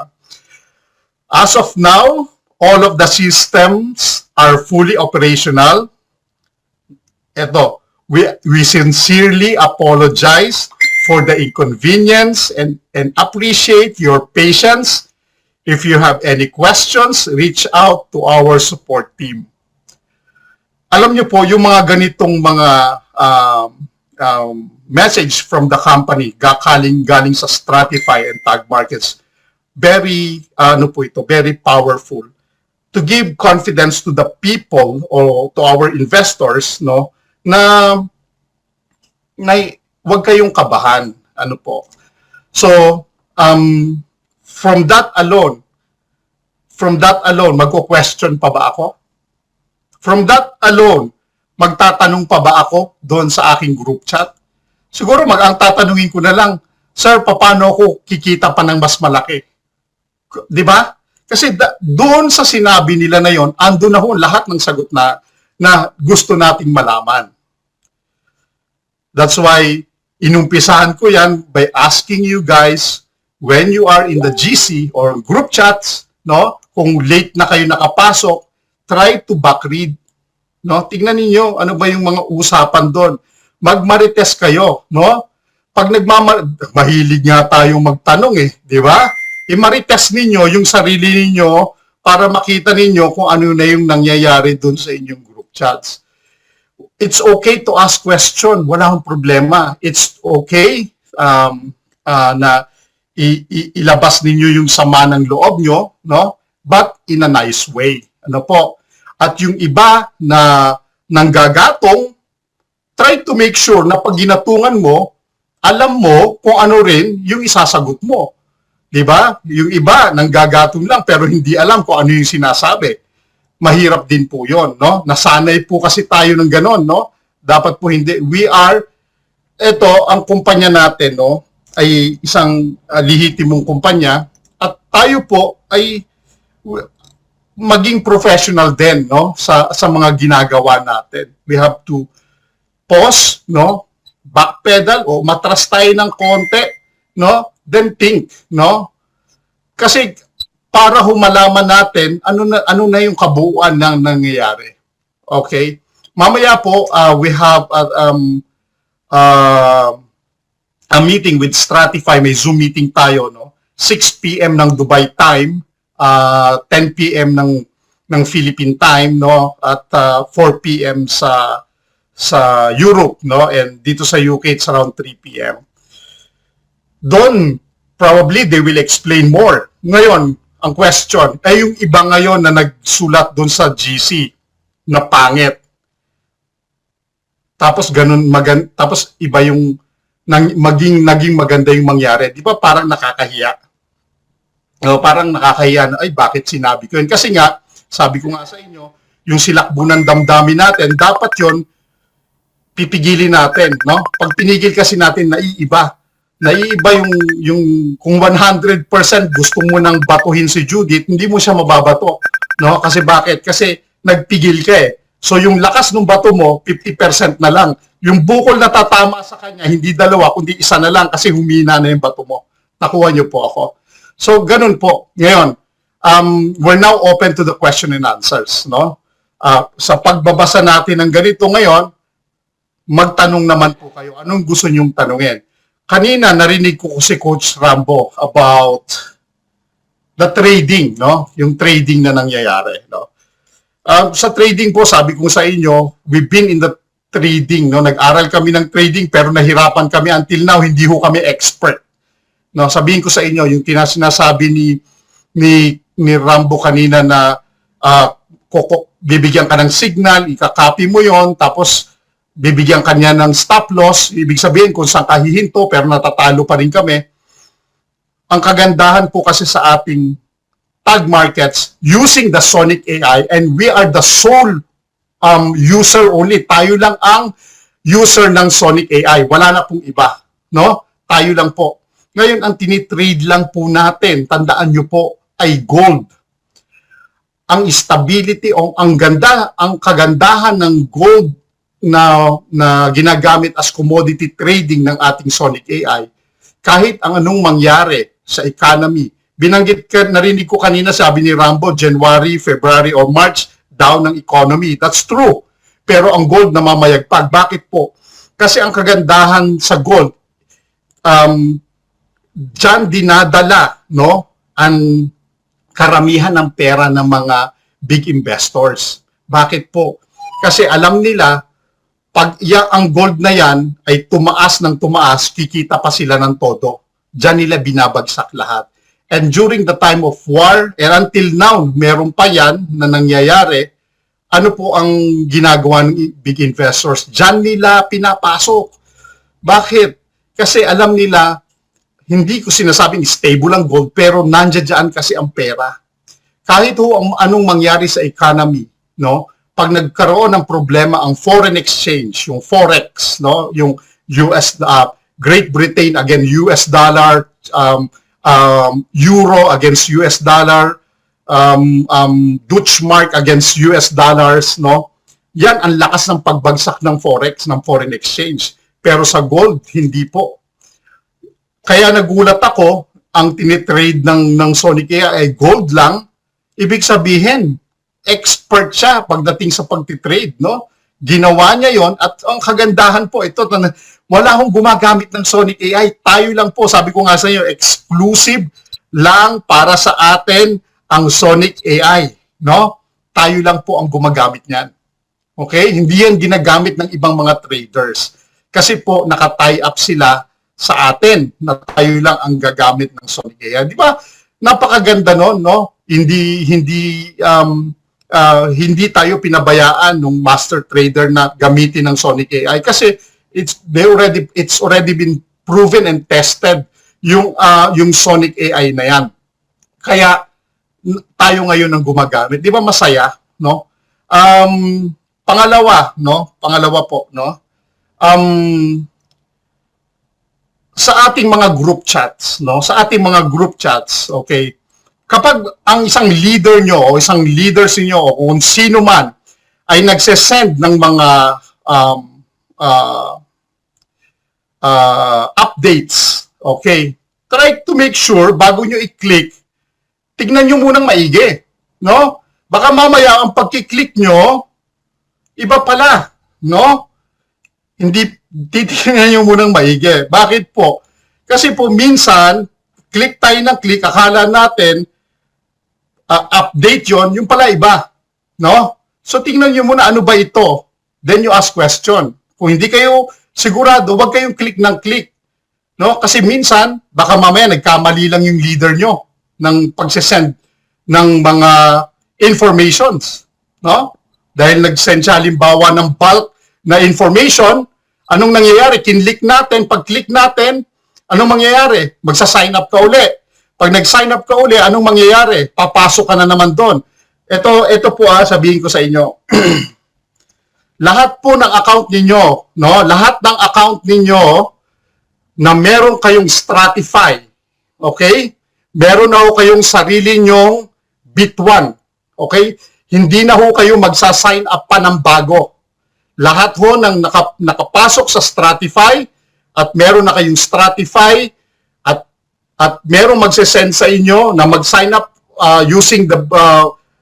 As of now, all of the systems are fully operational. Ito, we sincerely apologize for the inconvenience and appreciate your patience. If you have any questions, reach out to our support team. Alam nyo po, yung mga ganitong mga message from the company galing sa Stratify and Tag Markets, very very powerful to give confidence to the people or to our investors, no, na wag kayong kabahan, so from that alone magko-question pa ba ako? From that alone magtatanong pa ba ako doon sa aking group chat? Siguro ang tatanungin ko na lang, Sir, paano ako kikita pa ng mas malaki? Di ba? Kasi doon sa sinabi nila na yon, andun na ho lahat ng sagot na gusto nating malaman. That's why inumpisahan ko yan by asking you guys, when you are in the GC or group chats, no, kung late na kayo nakapasok, try to backread. No, tingnan niyo ano ba yung mga usapan doon. Magmarites kayo, no? Pag mahilig nga tayong magtanong di ba? I-marites ninyo yung sarili ninyo para makita ninyo kung ano na yung nangyayari doon sa inyong group chats. It's okay to ask question, wala akong problema. It's okay na ilabas ninyo yung sama ng loob nyo, no? But in a nice way. Ano po? At yung iba na nanggagatong, try to make sure na pag ginatungan mo, alam mo kung ano rin yung isasagot mo. Diba? Yung iba nanggagatong lang pero hindi alam kung ano yung sinasabi. Mahirap din po yun, no? Nasanay po kasi tayo ng ganon, no? Dapat po hindi. Ang kumpanya natin, no, ay isang lihitimong kumpanya at tayo po ay maging professional din, no, sa mga ginagawa natin. We have to pause, no, backpedal o matras tayo ng konti, no, then think, no? Kasi para humalaman natin ano na yung kabuuan ng nangyayari. Okay? Mamaya po we have a meeting with Stratify, may Zoom meeting tayo, no? 6 PM ng Dubai time, 10 PM ng Philippine time, no, at 4 p.m. sa Europe, no, and dito sa UK it's around 3 p.m. Doon probably they will explain more. Ngayon, ang question ay yung iba ngayon na nagsulat doon sa GC na pangit. Tapos ganun tapos iba yung naging maganda yung mangyari. Di ba parang nakakahiya? No, parang nakakahiya na, ay bakit sinabi ko yun? Kasi nga, sabi ko nga sa inyo, yung silakbo ng damdamin natin, dapat yun pipigilin natin, no? Pag pinigil kasi natin, naiiba yung kung 100% gusto mo nang batuhin si Judith, hindi mo siya mababato, no? Kasi bakit? Kasi nagpigil ka eh. So yung lakas ng bato mo, 50% na lang. Yung bukol na tatama sa kanya, hindi dalawa, kundi isa na lang kasi humina na yung bato mo. Nakuha niyo po ako. So ganun po. Ngayon, we're now open to the question and answers, no? Sa pagbabasa natin ng ganito ngayon, magtanong naman po kayo. Anong gusto niyong tanungin? Kanina narinig ko si Coach Rambo about the trading, no? Yung trading na nangyayari, no? Sa trading po, sabi ko sa inyo, we've been in the trading, no? Nag-aral kami ng trading pero nahirapan kami until now, hindi ho kami expert. No, sabihin ko sa inyo yung sinasabi ni Rambo kanina na bibigyan ka ng signal, ikakopy mo yon, tapos bibigyan ka niya ng stop loss, ibig sabihin kung saan ka hihinto pero natatalo pa rin kami. Ang kagandahan po kasi sa ating tag markets using the Sonic AI, and we are the sole user only. Tayo lang ang user ng Sonic AI. Wala na pong iba, no? Tayo lang po. Ngayon, ang tinitrade lang po natin, tandaan nyo po, ay gold. Ang stability o ang kagandahan ng gold na ginagamit as commodity trading ng ating Sonic AI, kahit ang anong mangyari sa economy, narinig ko kanina, sabi ni Rambo, January, February, or March, down ng economy. That's true. Pero ang gold namamayagpag. Bakit po? Kasi ang kagandahan sa gold, diyan dinadala, no, ang karamihan ng pera ng mga big investors. Bakit po? Kasi alam nila, pag ang gold na yan ay tumaas ng tumaas, kikita pa sila ng todo. Diyan nila binabagsak lahat. And during the time of war, and until now, meron pa yan na nangyayari, ano po ang ginagawa ng big investors? Diyan nila pinapasok. Bakit? Kasi alam nila, hindi ko sinasabing stable ang gold, pero nandiyan dyan kasi ang pera. Kahit ho anong mangyari sa economy, no? Pag nagkaroon ng problema ang foreign exchange, yung forex, no, yung US, Great Britain against US dollar, euro against US dollar, Dutch mark against US dollars, no? Yan ang lakas ng pagbagsak ng forex, ng foreign exchange. Pero sa gold, hindi po. Kaya nagulat ako, ang tinitrade ng Sonic AI ay gold lang. Ibig sabihin, expert siya pagdating sa pagtitrade, no? Ginawa niya yon, at ang kagandahan po ito, wala akong gumagamit ng Sonic AI. Tayo lang po, sabi ko nga sa inyo, exclusive lang para sa atin ang Sonic AI, no? Tayo lang po ang gumagamit niyan. Okay? Hindi yan ginagamit ng ibang mga traders. Kasi po, naka-tie up sila sa atin na tayo lang ang gagamit ng Sonic AI. Di ba? Napakaganda noon, no? Hindi tayo pinabayaan ng master trader na gamitin ng Sonic AI kasi it's already been proven and tested yung Sonic AI na yan. Kaya tayo ngayon ang gumagamit. Di ba masaya, no? Pangalawa po, no? Sa ating mga group chats, no? Sa ating mga group chats, okay? Kapag ang isang leader nyo o isang leaders niyo o kung sino man ay nagse-send ng mga updates, okay? Try to make sure bago nyo i-click, tignan nyo munang maigi, no? Baka mamaya ang pagkiklik nyo, iba pala, no? Hindi titignan nyo munang maigi. Bakit po? Kasi po minsan, click tayo ng click, akala natin, update yon, yung pala iba. no? So tingnan nyo muna ano ba ito. Then you ask question. Kung hindi kayo sigurado, huwag kayong click ng click. No? Kasi minsan, baka mamaya nagkamali lang yung leader nyo ng pagsisend ng mga informations. No? Dahil nag-send siya halimbawa ng bulk na information, anong nangyayari? Kinlik natin, pag-click natin, anong mangyayari? Magsa-sign up ka uli. Pag nag-sign up ka uli, anong mangyayari? Papasok ka na naman doon. Ito po sabihin ko sa inyo. Lahat po ng account ninyo, no? Lahat ng account ninyo na meron kayong Stratify, okay? Meron na ho kayong sarili nyong Bit1, okay? Hindi na ho kayo magsa-sign up pa ng bago. Lahat ho ng nakapasok sa Stratify at meron na kayong Stratify at meron magsisend sa inyo na mag-sign up using the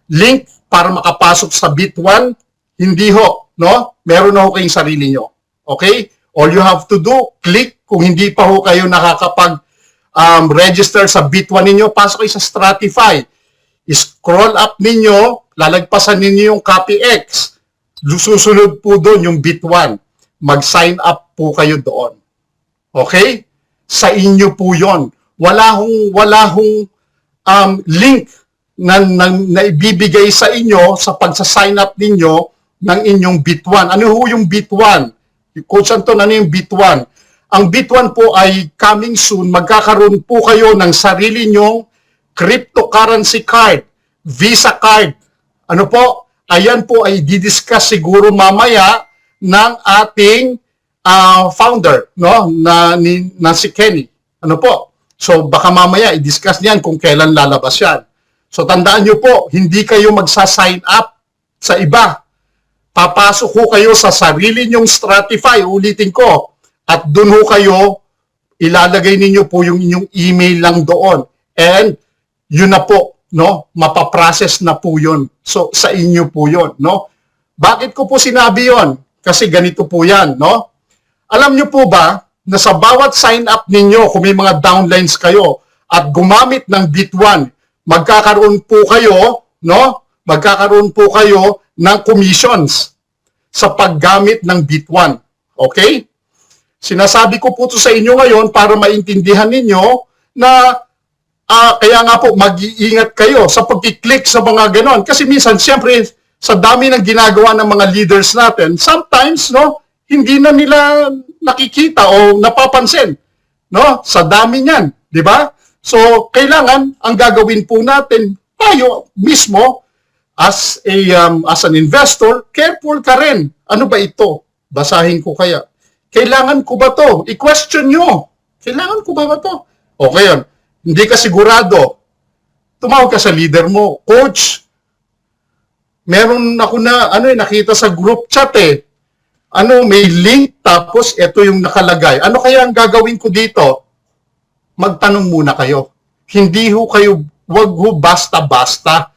link para makapasok sa Bit1, hindi ho, no? Meron na ho kayong sarili nyo. Okay? All you have to do, click. Kung hindi pa ho kayo nakakapag register sa Bit1 ninyo, pasok kayo sa Stratify. Scroll up ninyo, lalagpasan ninyo yung CopyX. Susunod po doon yung Bit1. Mag-sign up po kayo doon. Okay? Sa inyo po yon. Wala hong link na ibibigay sa inyo sa pagsa-sign up ninyo ng inyong Bit1. Ano ho yung Bit1? Coach Anton, ano yung Bit1? Ang Bit1 po ay coming soon. Magkakaroon po kayo ng sarili nyong cryptocurrency card, Visa card. Ano po? Ayan po ay didiscuss siguro mamaya ng ating founder, no? Na si Kenny. Ano po? So baka mamaya i-discuss niyan kung kailan lalabas yan. So tandaan nyo po, hindi kayo magsa-sign up sa iba. Papasok ho kayo sa sarili nyong Stratify, ulitin ko, at doon ho kayo, ilalagay ninyo po yung inyong email lang doon. And yun na po, no? Mapaprocess na po yun. So sa inyo po yun, no? Bakit ko po sinabi yon? Kasi ganito po yan, no? Alam nyo po ba, na sa bawat sign up ninyo, kung may mga downlines kayo, at gumamit ng Bit1, magkakaroon po kayo, no? Magkakaroon po kayo ng commissions sa paggamit ng Bit1. Okay? Sinasabi ko po ito sa inyo ngayon para maintindihan ninyo na kaya nga po mag-iingat kayo sa pag-click sa mga ganon. Kasi minsan, siyempre, sa dami ng ginagawa ng mga leaders natin, sometimes, no, hindi na nila nakikita o napapansin, no? Sa dami niyan, di ba? So, kailangan ang gagawin po natin tayo mismo as an investor, careful ka rin. Ano ba ito? Basahin ko kaya. Kailangan ko ba to? I-question nyo. Kailangan ko ba to? Okay yun. Hindi ka sigurado. Tumawag ka sa leader mo. Coach, meron ako na, nakita sa group chat may link, tapos ito yung nakalagay. Ano kaya ang gagawin ko dito? Magtanong muna kayo. Hindi ho kayo, wag ho basta-basta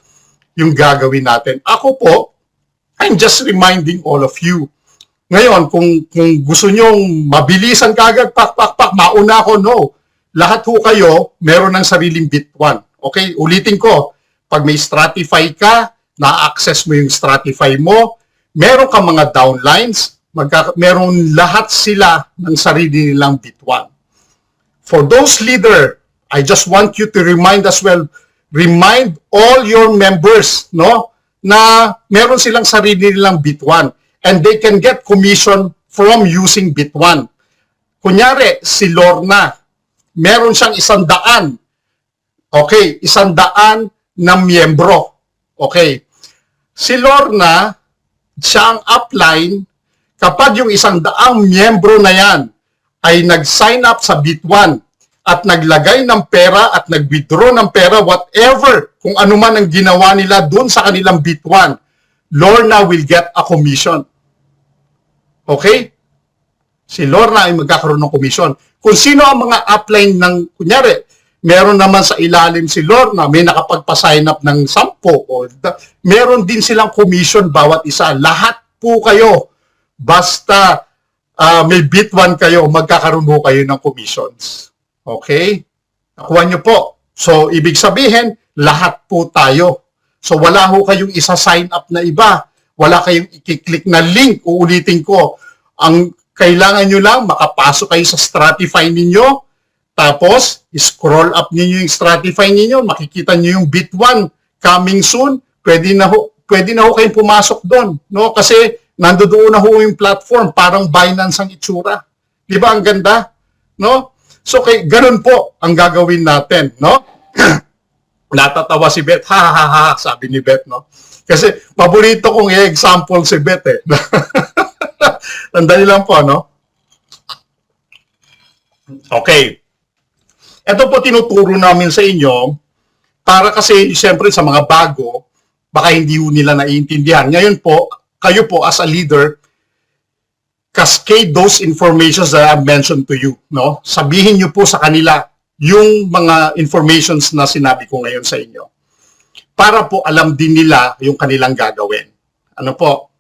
yung gagawin natin. Ako po, I'm just reminding all of you. Ngayon, kung gusto nyong mabilisan kagad, pak, mauna ako, no. Lahat ho kayo, meron ng sariling Bit1. Okay, ulitin ko. Pag may Stratify ka, na-access mo yung Stratify mo, meron ka mga downlines, meron lahat sila ng sarili nilang Bit1. For those leader, I just want you to remind as well, remind all your members, no, na meron silang sarili nilang Bit1 and they can get commission from using Bit1. Kunyari, si Lorna, meron siyang 100. Okay, 100 na miyembro. Okay. Si Lorna, siya ang upline, kapag yung 100 miyembro na yan ay nag-sign up sa Bit1 at naglagay ng pera at nag-withdraw ng pera, whatever, kung ano man ang ginawa nila dun sa kanilang Bit1, Lorna will get a commission. Okay? Si Lorna ay magkakaroon ng commission. Kung sino ang mga upline ng, kunyari, meron naman sa ilalim si Lorna, may nakapagpa-sign up ng 10, meron din silang commission bawat isa. Lahat po kayo, basta may Bit1 kayo, magkakaroon po kayo ng commissions. Okay? Nakuha nyo po. So, ibig sabihin, lahat po tayo So wala ho kayong isa-sign up na iba. Wala kayong i-click na link. Uulitin ko. Ang kailangan nyo lang, makapasok kayo sa Stratify ninyo. Tapos, scroll up ninyo yung Stratify ninyo. Makikita nyo yung Bit1 coming soon. Pwede na ho kayong pumasok doon. No? Kasi nandoon na ho yung platform. Parang Binance ang itsura. Di ba ang ganda? No? So, ganun po ang gagawin natin. No? Natatawa si Beth, ha ha ha, sabi ni Beth, no? Kasi paborito kong i-example si Beth, eh. Tandali lang po, no? Okay. Ito po tinuturo namin sa inyo para kasi, siyempre, sa mga bago, baka hindi nila naiintindihan. Ngayon po, kayo po as a leader, cascade those informations that I've mentioned to you, no? Sabihin niyo po sa kanila yung mga informations na sinabi ko ngayon sa inyo. Para po alam din nila yung kanilang gagawin. Ano po?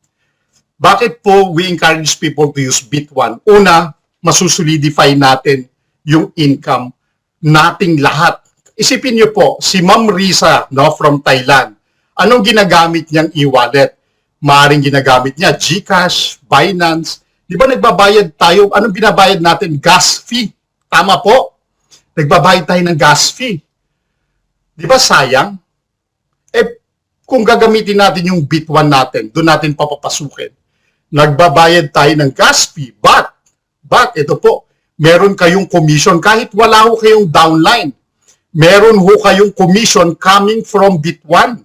Bakit po we encourage people to use Bit1? Una, masusolidify natin yung income nating lahat. Isipin niyo po, si Ma'am Risa, no, from Thailand, anong ginagamit niyang e-wallet? Maaring ginagamit niya GCash, Binance. Di ba nagbabayad tayo? Anong binabayad natin? Gas fee. Tama po? Nagbabayad tayo ng gas fee. Di ba sayang? Kung gagamitin natin yung Bit1 natin, doon natin papapasukin. Nagbabayad tayo ng gas fee, but, ito po, meron kayong commission kahit wala ho kayong downline. Meron ho kayong commission coming from Bit1.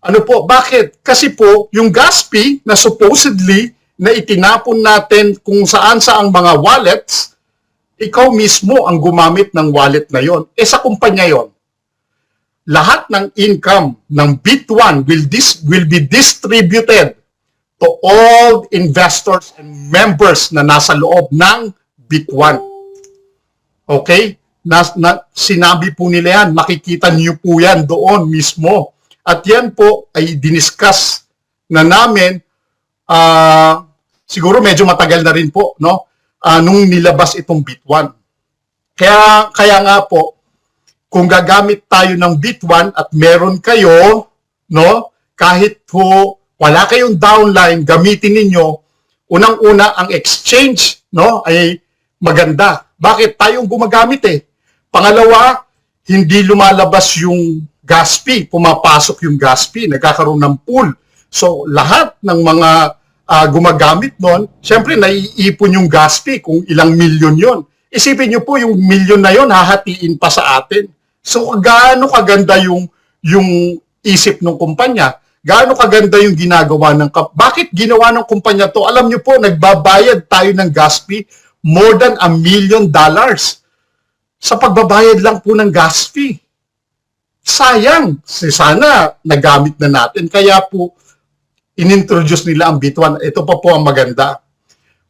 Ano po? Bakit? Kasi po, yung gas fee na supposedly na itinapon natin kung saan-saang mga wallets, ikaw mismo ang gumamit ng wallet na yon. Sa kumpanya yon. Lahat ng income ng Bit1 will be distributed to all investors and members na nasa loob ng Bit1. Okay? Sinabi po nila yan, makikita niyo po yan doon mismo. At yan po ay diniscuss na namin, siguro medyo matagal na rin po, no? Nung nilabas itong Bit1. Kaya nga po, kung gagamit tayo ng Bit1 at meron kayo, no, kahit po wala kayong downline, gamitin ninyo, unang-una ang exchange, no, ay maganda. Bakit? Tayong gumagamit eh. Pangalawa, hindi lumalabas yung gas fee, pumapasok yung gas fee, nagkakaroon ng pool. So, lahat ng mga gumagamit nun, syempre naiipon yung gas fee kung ilang milyon yon. Isipin nyo po, yung milyon na yon hahatiin pa sa atin. So, gaano kaganda yung isip ng kumpanya? Gaano kaganda yung ginagawa ng bakit ginawa ng kumpanya to? Alam nyo po, nagbabayad tayo ng gas fee more than $1 million sa pagbabayad lang po ng gas fee. Sayang. Sana nagamit na natin. Kaya po, inintroduce nila ang Bit1. Ito pa po ang maganda.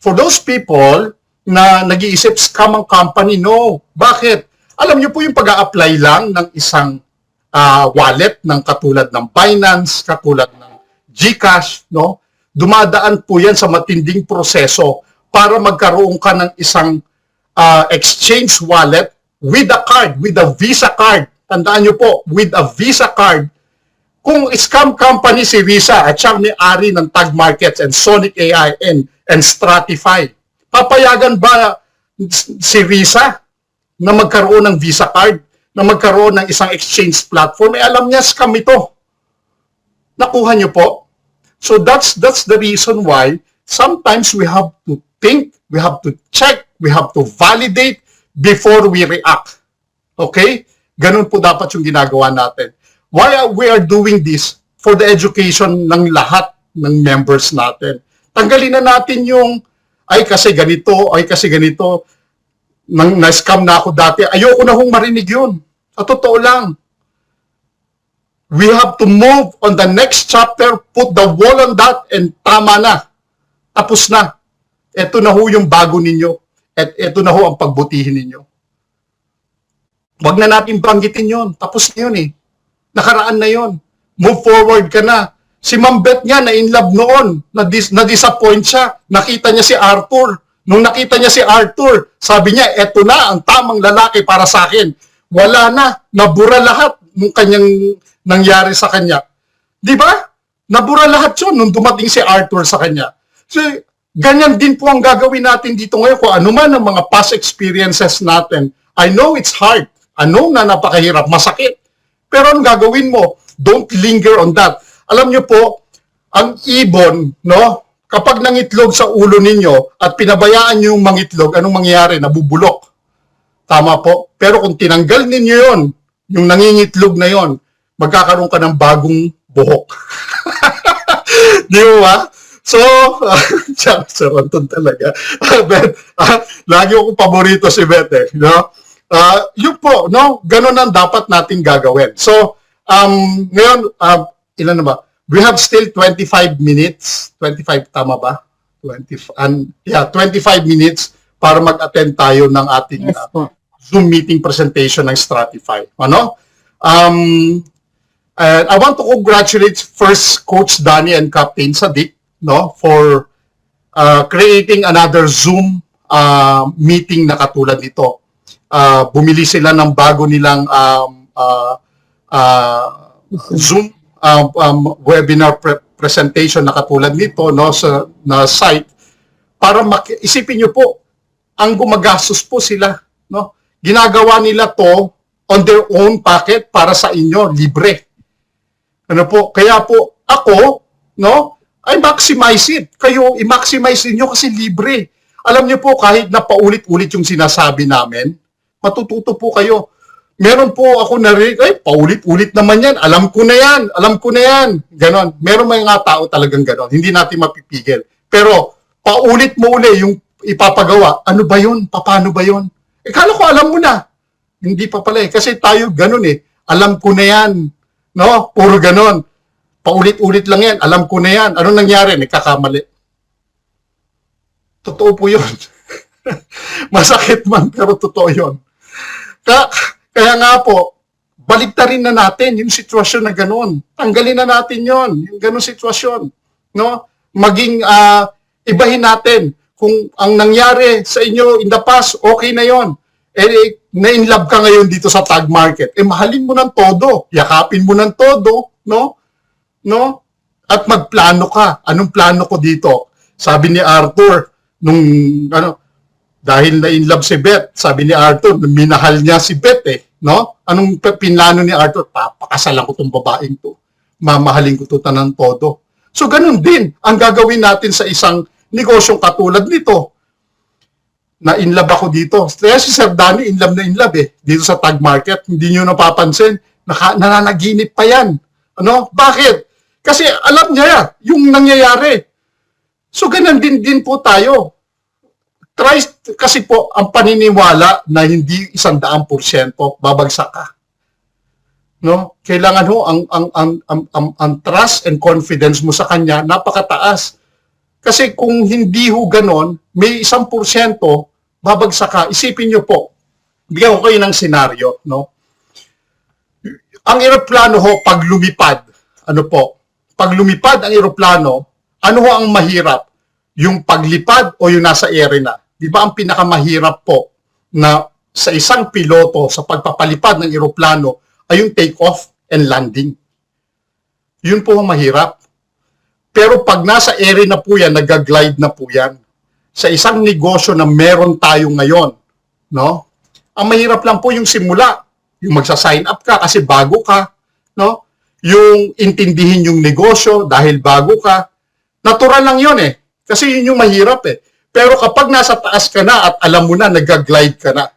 For those people na nag-iisip scam ang company, no. Bakit? Alam niyo po yung pag-a-apply lang ng isang wallet ng katulad ng Binance, katulad ng GCash, no? Dumadaan po yan sa matinding proseso para magkaroon ka ng isang exchange wallet with a card, with a Visa card. Tandaan niyo po, with a Visa card. Kung scam company si Risa at siyang may-ari ng Tag Markets and Sonic AI and Stratify, papayagan ba si Risa na magkaroon ng Visa card, na magkaroon ng isang exchange platform? Alam niya, scam ito. Nakuha niyo po? So that's the reason why sometimes we have to think, we have to check, we have to validate before we react. Okay? Ganun po dapat yung ginagawa natin. Why we are doing this? For the education ng lahat ng members natin. Tanggalin na natin yung, ay kasi ganito, na-scam na ako dati. Ayoko na hong marinig yun. Sa totoo lang. We have to move on the next chapter, put the wall on that, and tama na. Tapos na. Ito na ho yung bago ninyo. At ito na ho ang pagbutihin ninyo. Wag na natin banggitin yon. Tapos na yun eh. Nakaraan na yon. Move forward ka na. Si Ma'am Beth nga na in love noon. Na-disappoint siya. Nakita niya si Arthur. Nung nakita niya si Arthur, sabi niya, eto na ang tamang lalaki para sa akin. Wala na. Nabura lahat ng kanyang nangyari sa kanya. Di ba? Nabura lahat yun nung dumating si Arthur sa kanya. So, ganyan din po ang gagawin natin dito ngayon kung ano man ang mga past experiences natin. I know it's hard. I know na napakahirap, masakit. Pero ang gagawin mo, don't linger on that. Alam nyo po, ang ibon, no? Kapag nangitlog sa ulo ninyo at pinabayaan nyo yung mangitlog, anong mangyayari? Nabubulok. Tama po. Pero kung tinanggal ninyo yon, yung nangingitlog na yon, magkakaroon ka ng bagong buhok. Di ba? So, saranton talaga. Beth, lagi akong paborito si Beth eh. No? Yun po, no? Ganun ang dapat nating gagawin. So, ngayon, ilan na ba? We have still 25 minutes. 25, tama ba? 25 minutes para mag-attend tayo ng ating Yes po. Zoom meeting presentation ng Stratify. Ano? And I want to congratulate first Coach Danny and Captain Sadiq, no, for creating another Zoom meeting na katulad nito. Bumili sila ng bago nilang Zoom webinar presentation na katulad nito, no, sa na site para isipin niyo po ang gumagastos po sila, no. Ginagawa nila to on their own pocket para sa inyo libre. Ano po? Kaya po ako, no, I maximize it. Kayo i-maximize niyo kasi libre. Alam niyo po kahit na paulit-ulit yung sinasabi namin, matututo po kayo. Meron po ako narinig, ay, paulit-ulit naman yan. Alam ko na yan. Alam ko na yan. Ganon. Meron mga tao talagang ganon. Hindi natin mapipigil. Pero, paulit mo uli yung ipapagawa. Ano ba yun? Paano ba yun? Kala ko alam mo na. Hindi pa pala eh. Kasi tayo ganon eh. Alam ko na yan. No? Puro ganon. Paulit-ulit lang yan. Alam ko na yan. Ano nangyari? Nagkakamali. Totoo po yun. Masakit man, pero totoo yun. Kaya nga po, baliktarin na natin yung sitwasyon na gano'n. Tanggalin na natin yon, yung gano'ng sitwasyon. No? Maging ibahin natin kung ang nangyari sa inyo in the past, okay na yon. Na-inlove ka ngayon dito sa tag market. Mahalin mo ng todo. Yakapin mo ng todo. No? No? At magplano ka. Anong plano ko dito? Sabi ni Arthur, dahil na-inlove si Beth, sabi ni Arthur, minahal niya si Beth eh. No? Anong pinlano ni Arthur? Papakasalan ko tong babaeng to. Mamahalin ko to tanang todo. So ganun din ang gagawin natin sa isang negosyong katulad nito. Na-inlove ako dito. Kaya si Sir Danny, inlove na inlove eh. Dito sa tag market, hindi nyo napapansin. Nananaginip pa yan. Ano? Bakit? Kasi alam niya yung nangyayari. So ganun din po tayo. Try, kasi po, ang paniniwala na hindi 100% babagsak ka. No? Kailangan ho, ang trust and confidence mo sa kanya, napakataas. Kasi kung hindi ho ganon, may 1% babagsak ka. Isipin nyo po, bigyan ko kayo ng senaryo, no? Ang eroplano ho, pag lumipad, ano po? Pag lumipad ang eroplano, ano ho ang mahirap? Yung paglipad o yung nasa ere na? Di ba ang pinakamahirap po na sa isang piloto sa pagpapalipad ng eroplano ay yung take-off and landing. Yun po ang mahirap. Pero pag nasa ere na po yan, nag-glide na po yan. Sa isang negosyo na meron tayo ngayon, no? Ang mahirap lang po yung simula. Yung magsa-sign up ka kasi bago ka, no? Yung intindihin yung negosyo dahil bago ka. Natural lang yun eh. Kasi yun yung mahirap eh. Pero kapag nasa taas ka na at alam mo na, nag-glide ka na,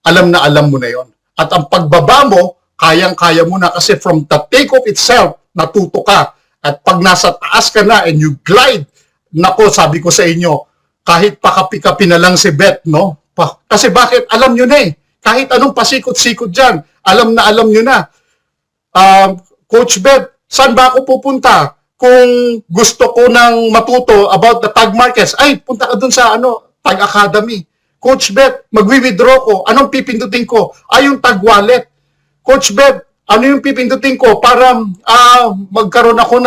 alam mo na yon. At ang pagbaba mo, kayang-kaya mo na kasi from the take-off itself, natuto ka. At pag nasa taas ka na and you glide, nako, sabi ko sa inyo, kahit pakapi-kapi na lang si Beth, no? Kasi bakit? Alam nyo na eh. Kahit anong pasikot-sikot dyan, alam nyo na. Coach Beth, saan ba ako pupunta? Kung gusto ko nang matuto about the tag markets, ay, punta ka dun sa tag academy. Coach Beth, magwi-withdraw ko. Anong pipindutin ko? Ay, yung tag wallet. Coach Beth, ano yung pipindutin ko para magkaroon ako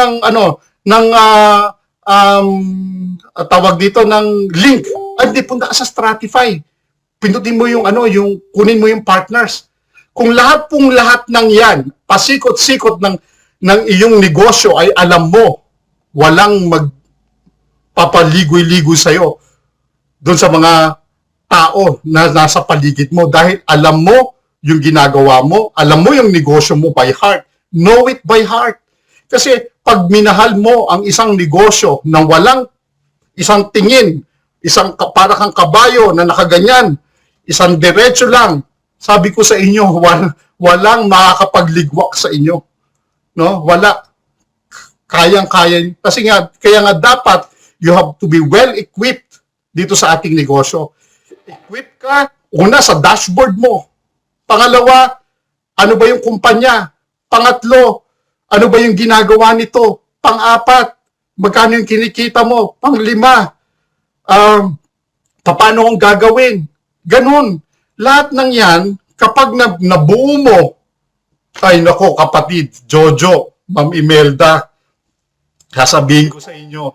tawag dito ng link. Ay, di, punta ka sa Stratify. Pindutin mo yung kunin mo yung partners. Kung lahat ng yan, pasikot-sikot ng ng iyong negosyo ay alam mo, walang magpapaligoy-ligoy sa'yo doon sa mga tao na nasa paligid mo dahil alam mo yung ginagawa mo, alam mo yung negosyo mo by heart. Know it by heart. Kasi pag minahal mo ang isang negosyo na walang isang tingin, para kang kabayo na nakaganyan, isang diretso lang, sabi ko sa inyo, walang makakapagligwak sa inyo. No? Wala. Kayang-kaya. Kasi nga, kaya nga dapat you have to be well equipped dito sa ating negosyo. Equip ka, una sa dashboard mo. Pangalawa, ano ba yung kumpanya? Pangatlo, ano ba yung ginagawa nito? Pang-apat, magkano yung kinikita mo? Pang-lima, paano kong gagawin? Ganun. Lahat ng yan, kapag nabuo mo, ay nako kapatid, Jojo, Ma'am Imelda, sasabihin ko sa inyo,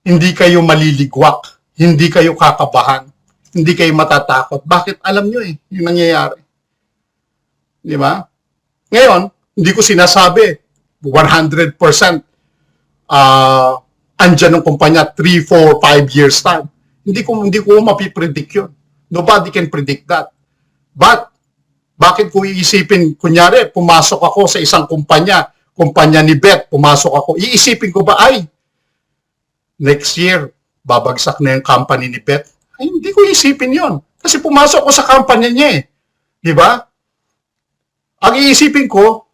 hindi kayo maliligwak, hindi kayo kakabahan, hindi kayo matatakot. Bakit? Alam nyo yung nangyayari. Di ba? Ngayon, hindi ko sinasabi 100% andyan ng kumpanya 3, 4, 5 years time. Hindi ko mapipredict yun. Nobody can predict that. But, bakit ko iisipin, kunyari, pumasok ako sa isang kumpanya ni Beth, pumasok ako, iisipin ko ba, ay, next year, babagsak na yung company ni Beth? Ay, hindi ko iisipin yon. Kasi pumasok ko sa company niya eh. Di ba? Ang iisipin ko,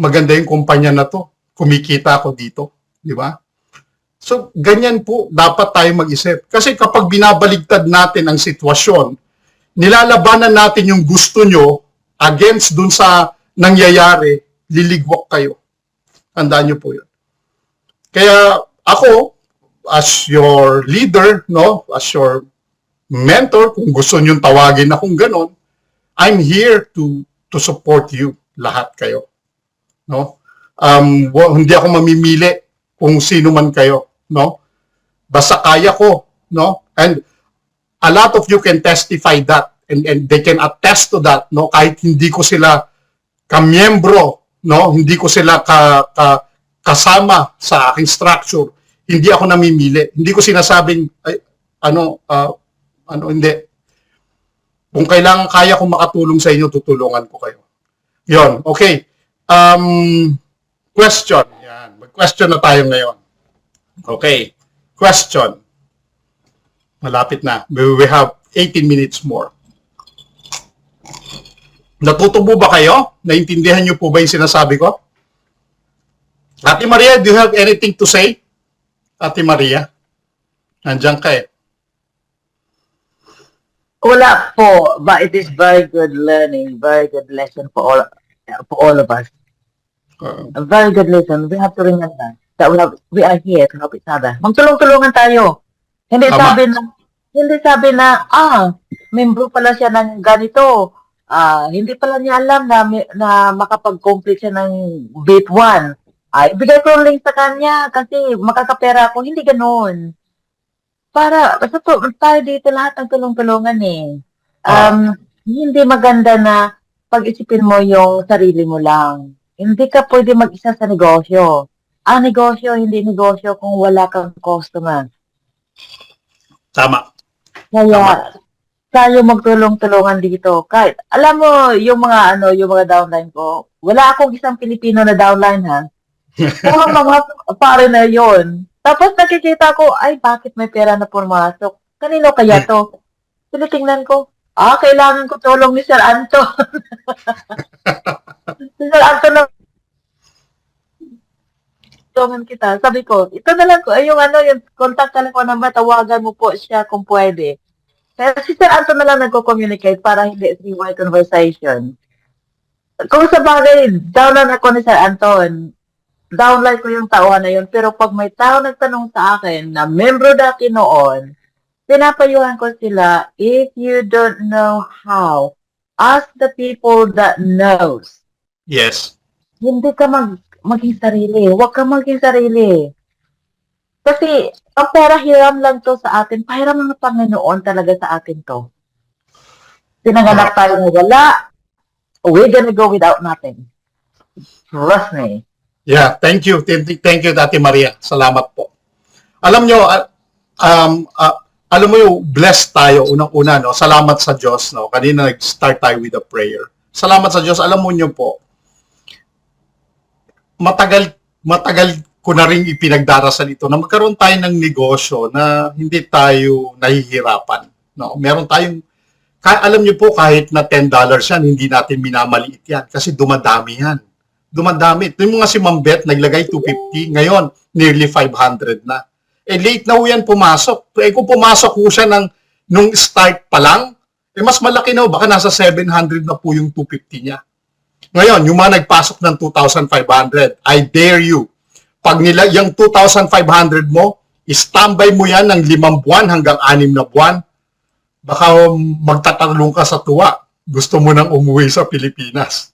maganda yung kumpanya na to. Kumikita ako dito. Di ba? So, ganyan po dapat tayo mag-isip. Kasi kapag binabaligtad natin ang sitwasyon, nilalabanan natin yung gusto nyo against dun sa nangyayari, liligwak kayo. Tandaan nyo po yun. Kaya ako, as your leader, no, as your mentor, kung gusto nyo tawagin akong ganon, I'm here to support you, lahat kayo. No? Hindi ako mamimili kung sino man kayo, no? Basta kaya ko, no? And a lot of you can testify that and they can attest to that, no? Kahit hindi ko sila kamiyembro, no? Hindi ko sila kasama sa aking structure. Hindi ako namimili. Hindi ko sinasabing hindi. Kung kailangan kaya kong makatulong sa inyo, tutulungan ko kayo. Yon, okay. Question. Yan. Mag-question na tayo ngayon. Okay. Question. Malapit na. We have 18 minutes more. Natutubo ba kayo? Naintindihan niyo po ba yung sinasabi ko? Ate Maria, do you have anything to say? Ate Maria? Nandiyan ka eh. Wala po, but it is very good learning, very good lesson for all of us. A very good lesson. We have to remember that we are here to help each other. Magtulong-tulungan tayo. Hindi sabi na, membro pala siya ng ganito. Hindi pala niya alam na makapag-complete siya ng bit 1. Ibigay ko link sa kanya kasi makakapera ako. Hindi ganoon. Basta tayo dito lahat ng tulong-tulungan eh. Hindi maganda na pag-isipin mo yung sarili mo lang. Hindi ka pwede mag-isa sa negosyo. Ang negosyo, hindi negosyo kung wala kang customer. Tama. Kaya, tayo magtulong-tulungan dito. Kahit, alam mo, yung mga downline ko, wala akong isang Pilipino na downline ha. Pero mga foreigner yun. Tapos nakikita ko, ay, bakit may pera na pumasok? Kanino kaya to? Tinitingnan ko, kailangan ko tulong ni Sir Anton. Si Sir Anton na tulungan kita. Sabi ko, ito na lang ko, yung contact ka lang ko na matawagan mo po siya kung pwede. Kaya si Sir Anton na lang nagko-communicate para hindi three-way conversation. Kung sa bagay, download ako ni Sir Anton, downline ko yung tauhan na yun. Pero pag may tao nagtanong sa akin na membro dati noon, pinapayuhan ko sila, if you don't know how, ask the people that knows. Yes. Hindi ka maging sarili. Huwag ka maging sarili. Kasi, ang pera hiram lang to sa atin. Pahiram ng Panginoon talaga sa atin to. Pinanganak tayo na wala. we're gonna go without nothing. Trust me. Yeah, thank you. Thank you, Ate Maria. Salamat po. Alam nyo, alam mo yung blessed tayo, unang-una, no? Salamat sa Diyos, no? Kanina nag-start tayo with a prayer. Salamat sa Diyos. Alam mo nyo po, matagal ko na rin ipinagdarasal ito na magkaroon tayo ng negosyo na hindi tayo nahihirapan. No? Meron tayong, alam nyo po, kahit na $10 yan, hindi natin minamaliit yan kasi dumadami yan. Dumadami. Ito yung mga si Ma'am Beth, naglagay 250, ngayon, nearly 500 na. Late na ho yan pumasok. Kung pumasok ho siya nung start pa lang, mas malaki na ho, baka nasa 700 na po yung 250 niya. Ngayon, yung mga nagpasok ng 2,500, I dare you, pag nila, yung 2,500 mo, standby mo yan ng 5 buwan hanggang 6 na buwan, baka magtatalong ka sa tuwa. Gusto mo nang umuwi sa Pilipinas.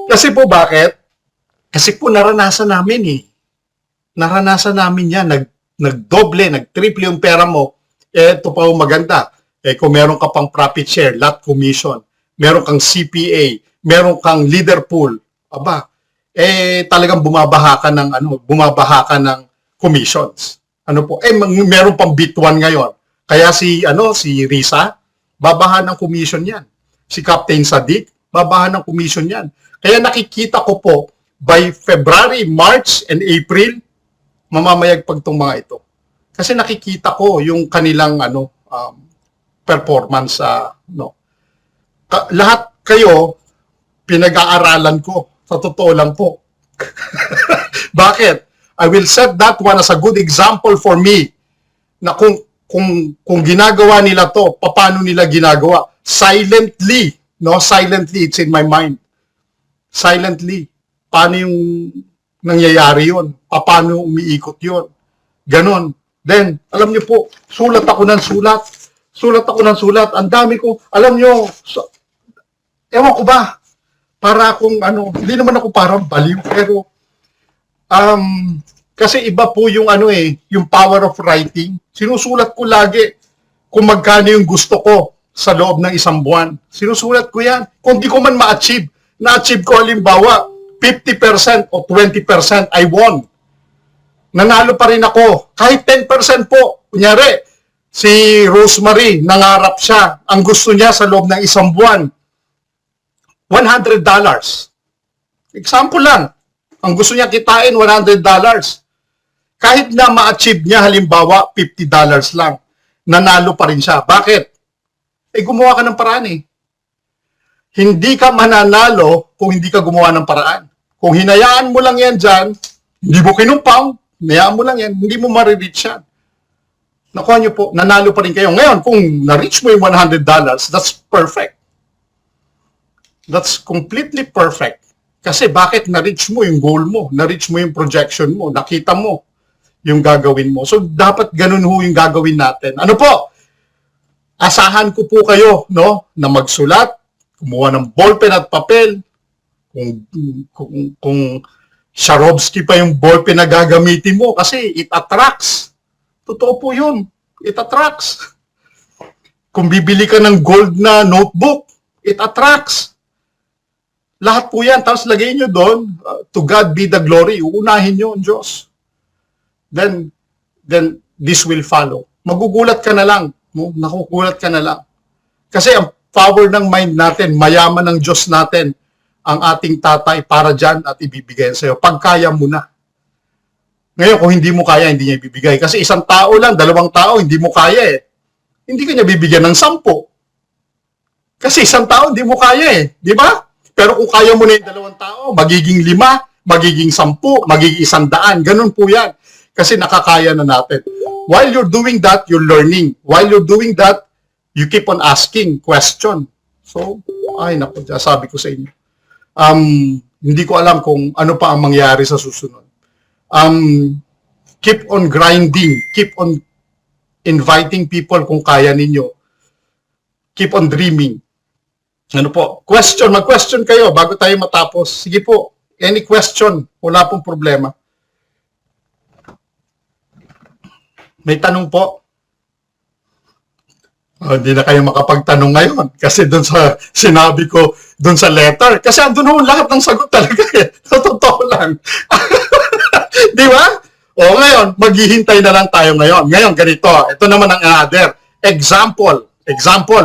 Kasi po bakit? Kasi po naranasan namin eh. Naranasan namin yan. Nagdoble, nagtriple yung pera mo. Ito pa yung maganda. Kung meron ka pang profit share, lot commission, meron kang CPA, meron kang leader pool, aba, talagang bumabaha ka ng commissions. Ano po? Meron pang bit 1 ngayon. Kaya si Risa, babaha ng commission yan. Si Captain Sadiq, babaha ng commission yan. Kaya nakikita ko po, by February, March, and April, mamamayagpag tong mga ito. Kasi nakikita ko yung kanilang performance lahat kayo pinag-aaralan ko. Sa totoo lang po. Bakit? I will set that one as a good example for me na kung ginagawa nila to, paano nila ginagawa? Silently, no? Silently, it's in my mind. Silently. Paano yung nangyayari yun? Paano umiikot yun? Ganon. Then, alam niyo po, sulat ako ng sulat. Ang dami ko, alam niyo, ewan ko ba, para akong hindi naman ako parang baliw, pero, kasi iba po yung yung power of writing. Sinusulat ko lagi kung magkano yung gusto ko sa loob ng 1 buwan. Sinusulat ko yan. Kung di ko man ma-achieve, na-achieve ko halimbawa, 50% o 20%, I won. Nanalo pa rin ako. Kahit 10% po. Kunyari, si Rosemary, nangarap siya. Ang gusto niya sa loob ng 1 buwan, $100. Example lang. Ang gusto niya kitain, $100. Kahit na ma-achieve niya, halimbawa, $50 lang. Nanalo pa rin siya. Bakit? Gumawa ka ng paraan eh. Hindi ka mananalo kung hindi ka gumawa ng paraan. Kung hinayaan mo lang yan dyan, hindi mo kinumpaw, hinayaan mo lang yan, hindi mo marireach yan. Nakuha nyo po, nanalo pa rin kayo. Ngayon, kung na-reach mo yung $100, that's perfect. That's completely perfect. Kasi bakit na-reach mo yung goal mo, na-reach mo yung projection mo, nakita mo yung gagawin mo. So, dapat ganun ho yung gagawin natin. Ano po? Asahan ko po kayo, no, na magsulat, kumuha ng ballpen at papel. Kung Swarovski pa yung ballpen na gagamitin mo kasi it attracts. Totoo po yun. It attracts. Kung bibili ka ng gold na notebook, it attracts. Lahat po yan. Tapos lagay nyo doon, to God be the glory. Uunahin nyo ang Diyos. Then this will follow. Magugulat ka na lang. Nakukulat ka na lang. Kasi ang power ng mind natin, mayaman ng Diyos natin, ang ating tatay para dyan at ibibigay sa'yo. Pag kaya mo na. Ngayon, kung hindi mo kaya, hindi niya ibibigay. Kasi 1 tao lang, 2 tao, hindi mo kaya eh. Hindi ka niya bibigyan ng 10. Kasi 1 tao, hindi mo kaya eh. Di ba? Pero kung kaya mo na yung 2 tao, magiging 5, magiging 10, magiging 100. Ganun po yan. Kasi nakakaya na natin. While you're doing that, you're learning. While you're doing that, you keep on asking question. So, naku, sabi ko sa inyo. Hindi ko alam kung ano pa ang mangyari sa susunod. Keep on grinding. Keep on inviting people kung kaya ninyo. Keep on dreaming. Ano po? Mag-question kayo bago tayo matapos. Sige po, any question. Wala pong problema. May tanong po? Hindi na kayo makapagtanong ngayon kasi doon sa sinabi ko doon sa letter. Kasi andun ho lahat ng sagot talaga eh. Totoo lang. Di ba? O ngayon, maghihintay na lang tayo ngayon. Ngayon, ganito. Ito naman ang another. Example,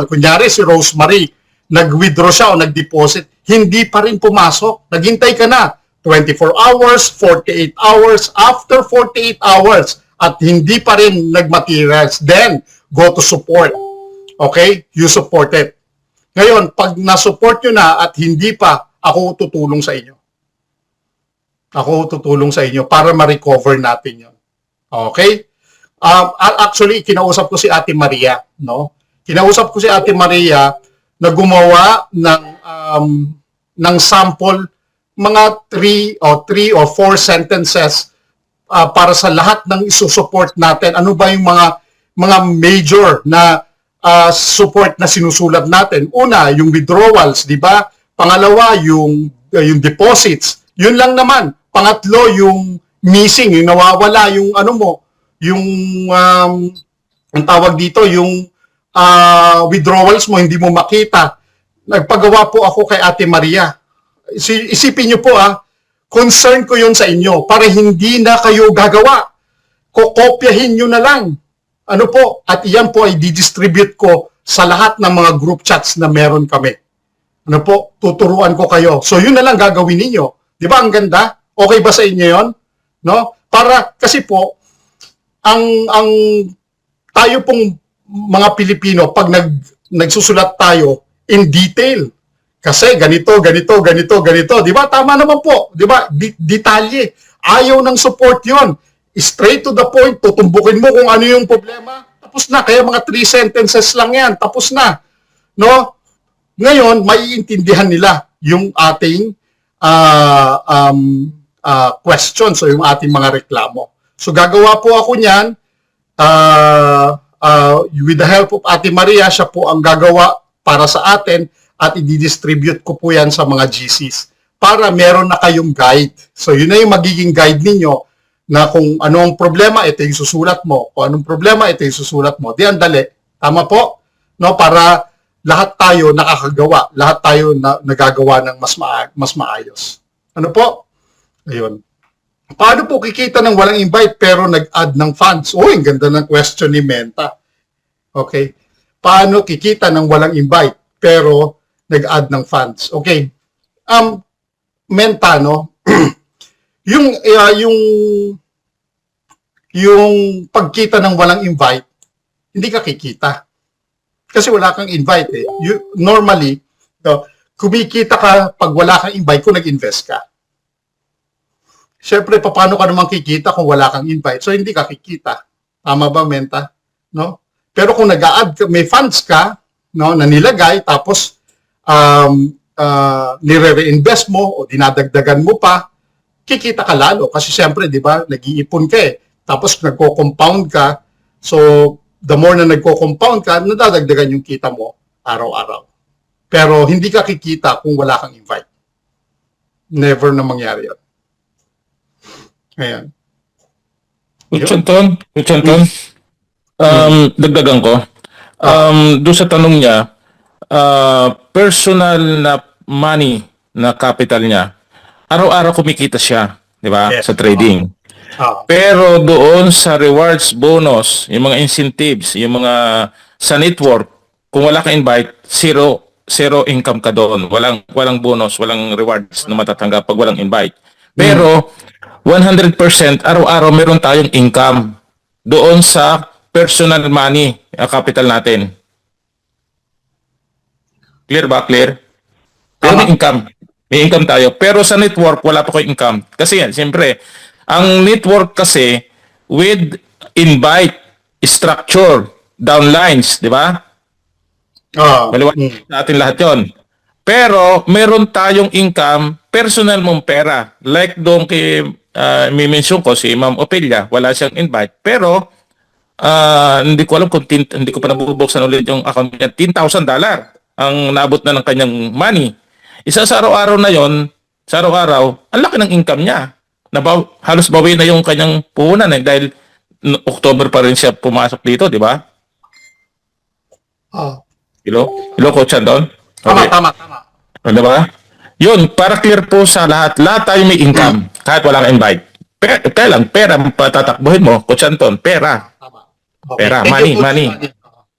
kunyari si Rosemary, nag-withdraw siya o nag-deposit, hindi pa rin pumasok. Naghintay ka na. 24 hours, 48 hours, after 48 hours, at hindi pa rin nag-materials, then go to support. Okay? You support it. Ngayon, pag na-support nyo na at hindi pa, ako tutulong sa inyo. Ako tutulong sa inyo para ma-recover natin yon. Okay? Actually, kinausap ko si Ate Maria. No? Kinausap ko si Ate Maria na gumawa ng sample, mga 3 or 4 sentences para sa lahat ng isusupport natin. Ano ba yung mga major na support na sinusulat natin? Una, yung withdrawals, di ba? Pangalawa, yung deposits. Yun lang naman. Pangatlo, yung missing, yung nawawala, yung ano mo, yung ang tawag dito, yung withdrawals mo, hindi mo makita. Nagpagawa po ako kay Ate Maria. Isipin nyo po concern ko yun sa inyo para hindi na kayo gagawa. Kokopyahin nyo na lang. Ano po? At iyan po ay didistribute ko sa lahat ng mga group chats na meron kami. Ano po? Tuturuan ko kayo. So yun na lang gagawin ninyo. Di ba ang ganda? Okay ba sa inyo yun? No? Para kasi po ang tayo pong mga Pilipino pag nagsusulat tayo in detail. Kasi ganito. Di ba? Tama naman po. Di ba? Detalye. Ayaw ng support yon. Straight to the point. Tutumbukin mo kung ano yung problema. Tapos na. Kaya mga 3 sentences lang yan. Tapos na. No? Ngayon, maiintindihan nila yung ating questions o yung ating mga reklamo. So, gagawa po ako niyan. With the help of Ate Maria, siya po ang gagawa para sa atin at i-distribute ko po yan sa mga GCs para meron na kayong guide. So, yun na yung magiging guide ninyo na kung anong problema, ito yung susulat mo. Kung anong problema, ito yung susulat mo. Di ang dali. Tama po? No? Para lahat tayo nakakagawa. Lahat tayo nagagawa ng mas maayos. Ano po? Ayun. Paano po kikita ng walang invite pero nag-add ng funds? Oh, ang ganda ng question ni Menta. Okay. Paano kikita ng walang invite pero nag-add ng funds? Okay. Menta, no? yung pagkita ng walang invite, hindi ka kikita. Kasi wala kang invite eh. Normally, kumikita ka pag wala kang invite kung nag-invest ka. Siyempre, paano ka naman kikita kung wala kang invite? So, hindi ka kikita. Tama ba, Menta? No? Pero kung nag-a-add, may funds ka, no, na nilagay, tapos nire-reinvest mo o dinadagdagan mo pa, kikita ka lalo. Kasi siyempre, di ba, nag-iipon ka eh. Tapos nagko-compound ka. So, the more na nagko-compound ka, nadadagdagan yung kita mo araw-araw. Pero hindi ka kikita kung wala kang invite. Never na mangyari yun. Ayan. Kuchanton, dagdagan ko. Doon sa tanong niya, personal na money na capital niya, araw-araw kumikita siya, di ba? Yes. Sa trading. Pero doon sa rewards, bonus, yung mga incentives, yung mga sa network, kung wala kang invite, zero income ka doon. Walang bonus, walang rewards na matatanggap pag walang invite. Pero 100% araw-araw meron tayong income doon sa personal money, capital natin. Clear ba? Clear? Pero may income. May income tayo. Pero sa network, wala pa ko income. Kasi yan, siyempre, ang network kasi with invite structure, downlines, di ba? Maliwanag natin lahat yon. Pero meron tayong income, personal mong pera. Like doon kay may mention ko si Ma'am Opelia, wala siyang invite. Pero hindi ko alam kung hindi ko pa nabubuksan ulit yung account niya. $10,000 ang nabot na ng kanyang money. Isa sa araw-araw na yon, sa araw-araw, ang laki ng income niya. Halos bawi na yung kanyang puhunan dahil October pa rin siya pumasok dito, di ba? Ah, Hello, Coach Anton? tama, Okay. tama. Ano ba? Yun, para clear po sa lahat. Lahat tayo may income, kahit walang invite. Kaya lang, pera ang patatakbuhin mo, Coach Anton, pera. Tama. Okay. Pera, Thank you, money, Coach money. Danny.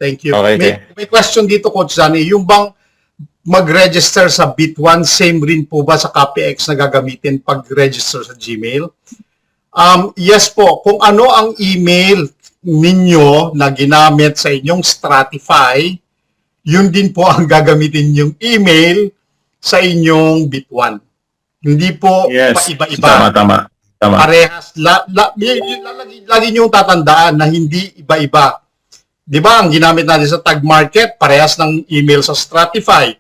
Thank you. Okay, May question dito, Coach Danny. Yung bang mag-register sa Bit1, same rin po ba sa CopyX na gagamitin pag-register sa Gmail? Yes po. Kung ano ang email ninyo na ginamit sa inyong Stratify, yun din po ang gagamitin yung email sa inyong Bit1. Hindi po Yes. paiba-iba. Tama. Parehas. Lagi niyong tatandaan na hindi iba-iba. Di ba, ang ginamit natin sa Tag Market, parehas ng email sa Stratify.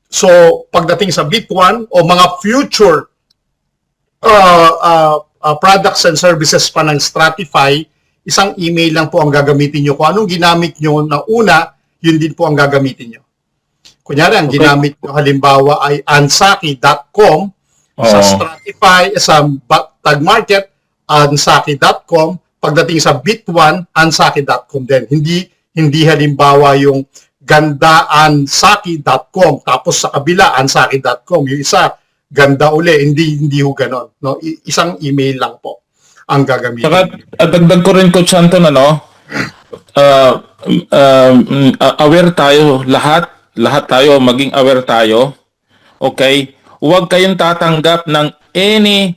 So, pagdating sa Bit1 o mga future products and services pa ng Stratify, isang email lang po ang gagamitin nyo. Kung anong ginamit nyo na una, yun din po ang gagamitin nyo. Kunyari, ang ginamit nyo halimbawa ay ansaki.com, sa Stratify, sa Tag Market, ansaki.com, pagdating sa Bit1, ansaki.com din. Hindi halimbawa yung gandaansaki.com, tapos sa kabila, ansaki.com. Yung isa, ganda uli. Hindi ho ganon. No? Isang email lang po ang gagamitin. Saka, dagdag ko rin, Coach Anton, aware tayo, lahat tayo, maging aware tayo. Okay? Huwag kayong tatanggap ng any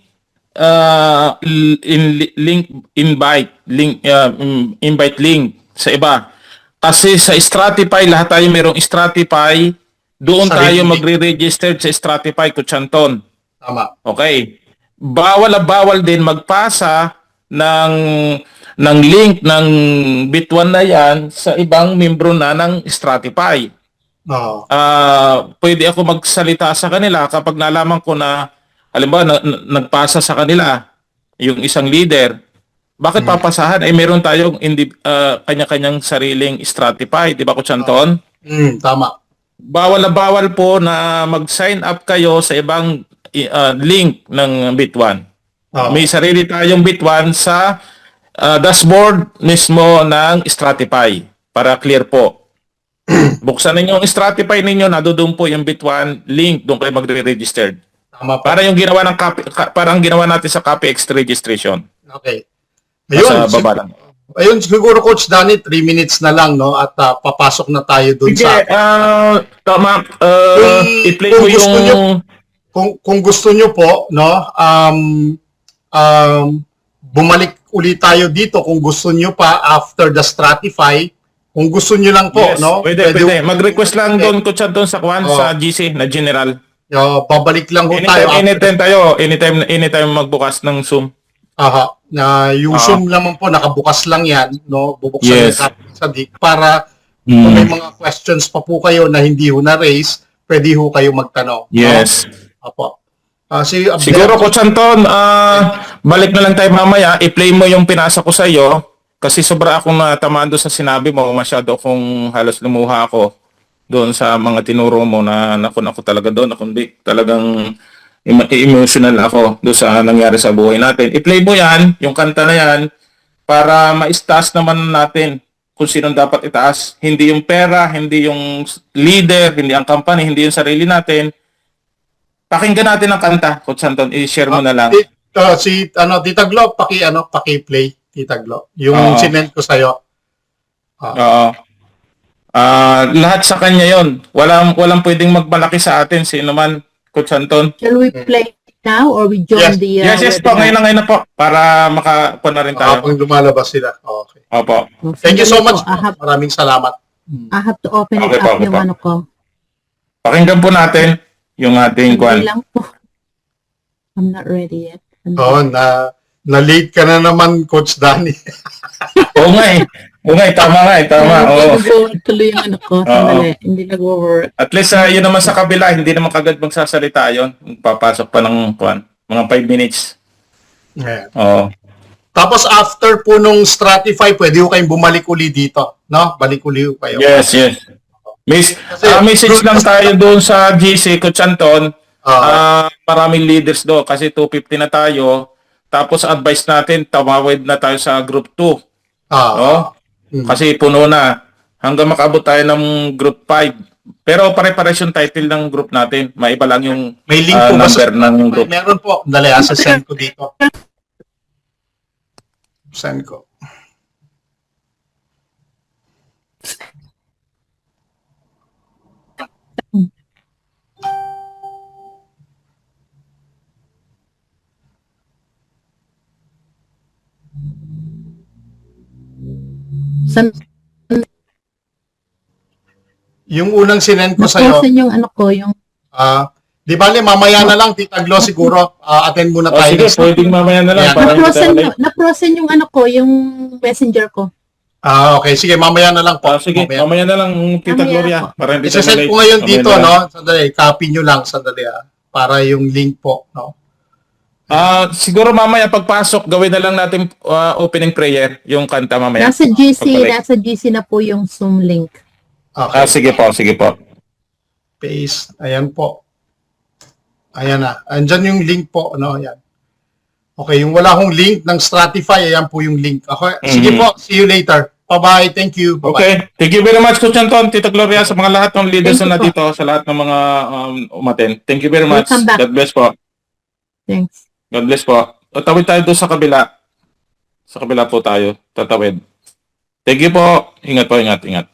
invite link sa iba. Kasi sa Stratify, lahat tayo mayroong Stratify, doon Sarili. tayo magre-register sa Stratify, Coach Anton. Tama. Okay. Bawal din magpasa ng link ng Bit1 na yan sa ibang membro na ng Stratify. Oo. Pwede ako magsalita sa kanila kapag nalaman ko na halimbawa nagpasa sa kanila yung isang leader. Bakit papasahan? Meron tayong kanya-kanyang sariling Stratify, di ba, Coach Anton? Tama. Bawal na bawal po na mag-sign up kayo sa ibang link ng Bit1. Oo. May sarili tayong Bit1 sa dashboard mismo ng Stratify para clear po. Buksan ninyo ang Stratify ninyo, doon po yung Bit1 link, doon kayo magre-register. Tama po. Para yung ginawa ng parang ginawa natin sa CopyX registration. Okay. Sa baba lang. Ayun, siguro Coach Danny, 3 minutes na lang, no? At papasok na tayo dun Sige, sa... tama. I-play kung mo gusto yung... nyo- Kung gusto nyo po, no? Bumalik ulit tayo dito kung gusto nyo pa after the Stratify. Kung gusto nyo lang po, Yes, no? pwede. Mag-request lang doon, Coach Anton, sa sa GC na general. Babalik lang po tayo. Anytime magbukas ng Zoom. Aha. Na yung Zoom naman po, nakabukas lang yan, no? Bubuksan Yes. natin sa DIC para kung may mga questions pa po kayo na hindi ho na-raise, pwede ho kayo magtanong. Yes. No? Apo. Siguro, Coach Anton, balik na lang tayo mamaya. I-play mo yung pinasa ko sa iyo kasi sobra akong natamaan doon sa sinabi mo. Masyado akong halos lumuha ako doon sa mga tinuro mo na ako talaga doon. Talagang emotional ako doon sa nangyari sa buhay natin. I-play mo yan, yung kanta na yan, para ma-stash naman natin kung sinong dapat itaas. Hindi yung pera, hindi yung leader, hindi ang company, hindi yung sarili natin. Pakinggan natin ang kanta, Coach Anton. I-share mo na lang. Tita Glo, paki-play, Tita Glo. Yung sinend ko sa'yo. Oo. Lahat sa kanya yon. Walang pwedeng magmalaki sa atin. Sino man, Coach Anton. Shall we play now or we join the Yes po. Ngayon na po. Para makakuha na rin tayo. Kung lumalabas sila. Okay. Opo. Thank you so much. I Maraming salamat. have to open it Okay up po, yung po. ano ko. Pakinggan po natin yung ating Hindi kwan. lang po. I'm not ready yet. Na-late ka na naman, Coach Danny. Oo nga eh. Tama. Oo. Nag-work tuloy yung ano ko. Sandali. Hindi nag-work. At least yun naman sa kabila, hindi naman kagad magsasalita yun. Papasok pa ng kwan. Mga 5 minutes. Yeah. Oo. Tapos after po nung Stratify, pwede ko kayong bumalik uli dito. No? Balik uli kayo. Yes. Message lang tayo doon sa GC, Coach Anton. Maraming leaders do kasi 250 na tayo. Tapos advice natin, tumawid na tayo sa group 2. No? Kasi puno na. hanggang makaabot tayo ng group 5. Pero pare-pares yung title ng group natin. Maiba lang yung May link po ba sa... number ng group. Meron po. Dali, send ko dito. Send ko. Sa Yung unang sinend ko sa'yo, naprosen yung ano ko, yung di bale, mamaya na lang, Tita Glo, siguro, attend muna tayo. Sige, ng- pwedeng mamaya na lang. Ayan. Para hindi naprosen tayo late. yung, naprosen yung ano ko, yung messenger ko. Okay, sige, mamaya na lang po. Sige, Mamaya. mamaya na lang, Tita Mamaya Gloria. po. Para hindi tayo Isasend late. ko ngayon Mamaya dito, na lang. no? Sandali, copy nyo lang, sandali, para yung link po, no? Siguro mamaya pagpasok, gawin na lang natin opening prayer, yung kanta mamaya. Nasa Pagpalik. nasa GC na po yung Zoom link. Okay, Sige po, sige po. paste. Ayan po. Ayan na. Andyan yung link po, no? Ayan. Okay, yung wala hong link ng Stratify, ayan po yung link. Okay, sige po, see you later. Bye-bye, thank you. Bye-bye. Okay. Thank you very much, Coach Anton, Tita Gloria, sa mga lahat ng leaders Thank you na po. dito, sa lahat ng mga umaten. Thank you very much. Welcome back. God bless po. Thanks. God bless po. Tatawid tayo doon sa kabila. Sa kabila po tayo. Tatawid. Thank you po. Ingat po, ingat, ingat.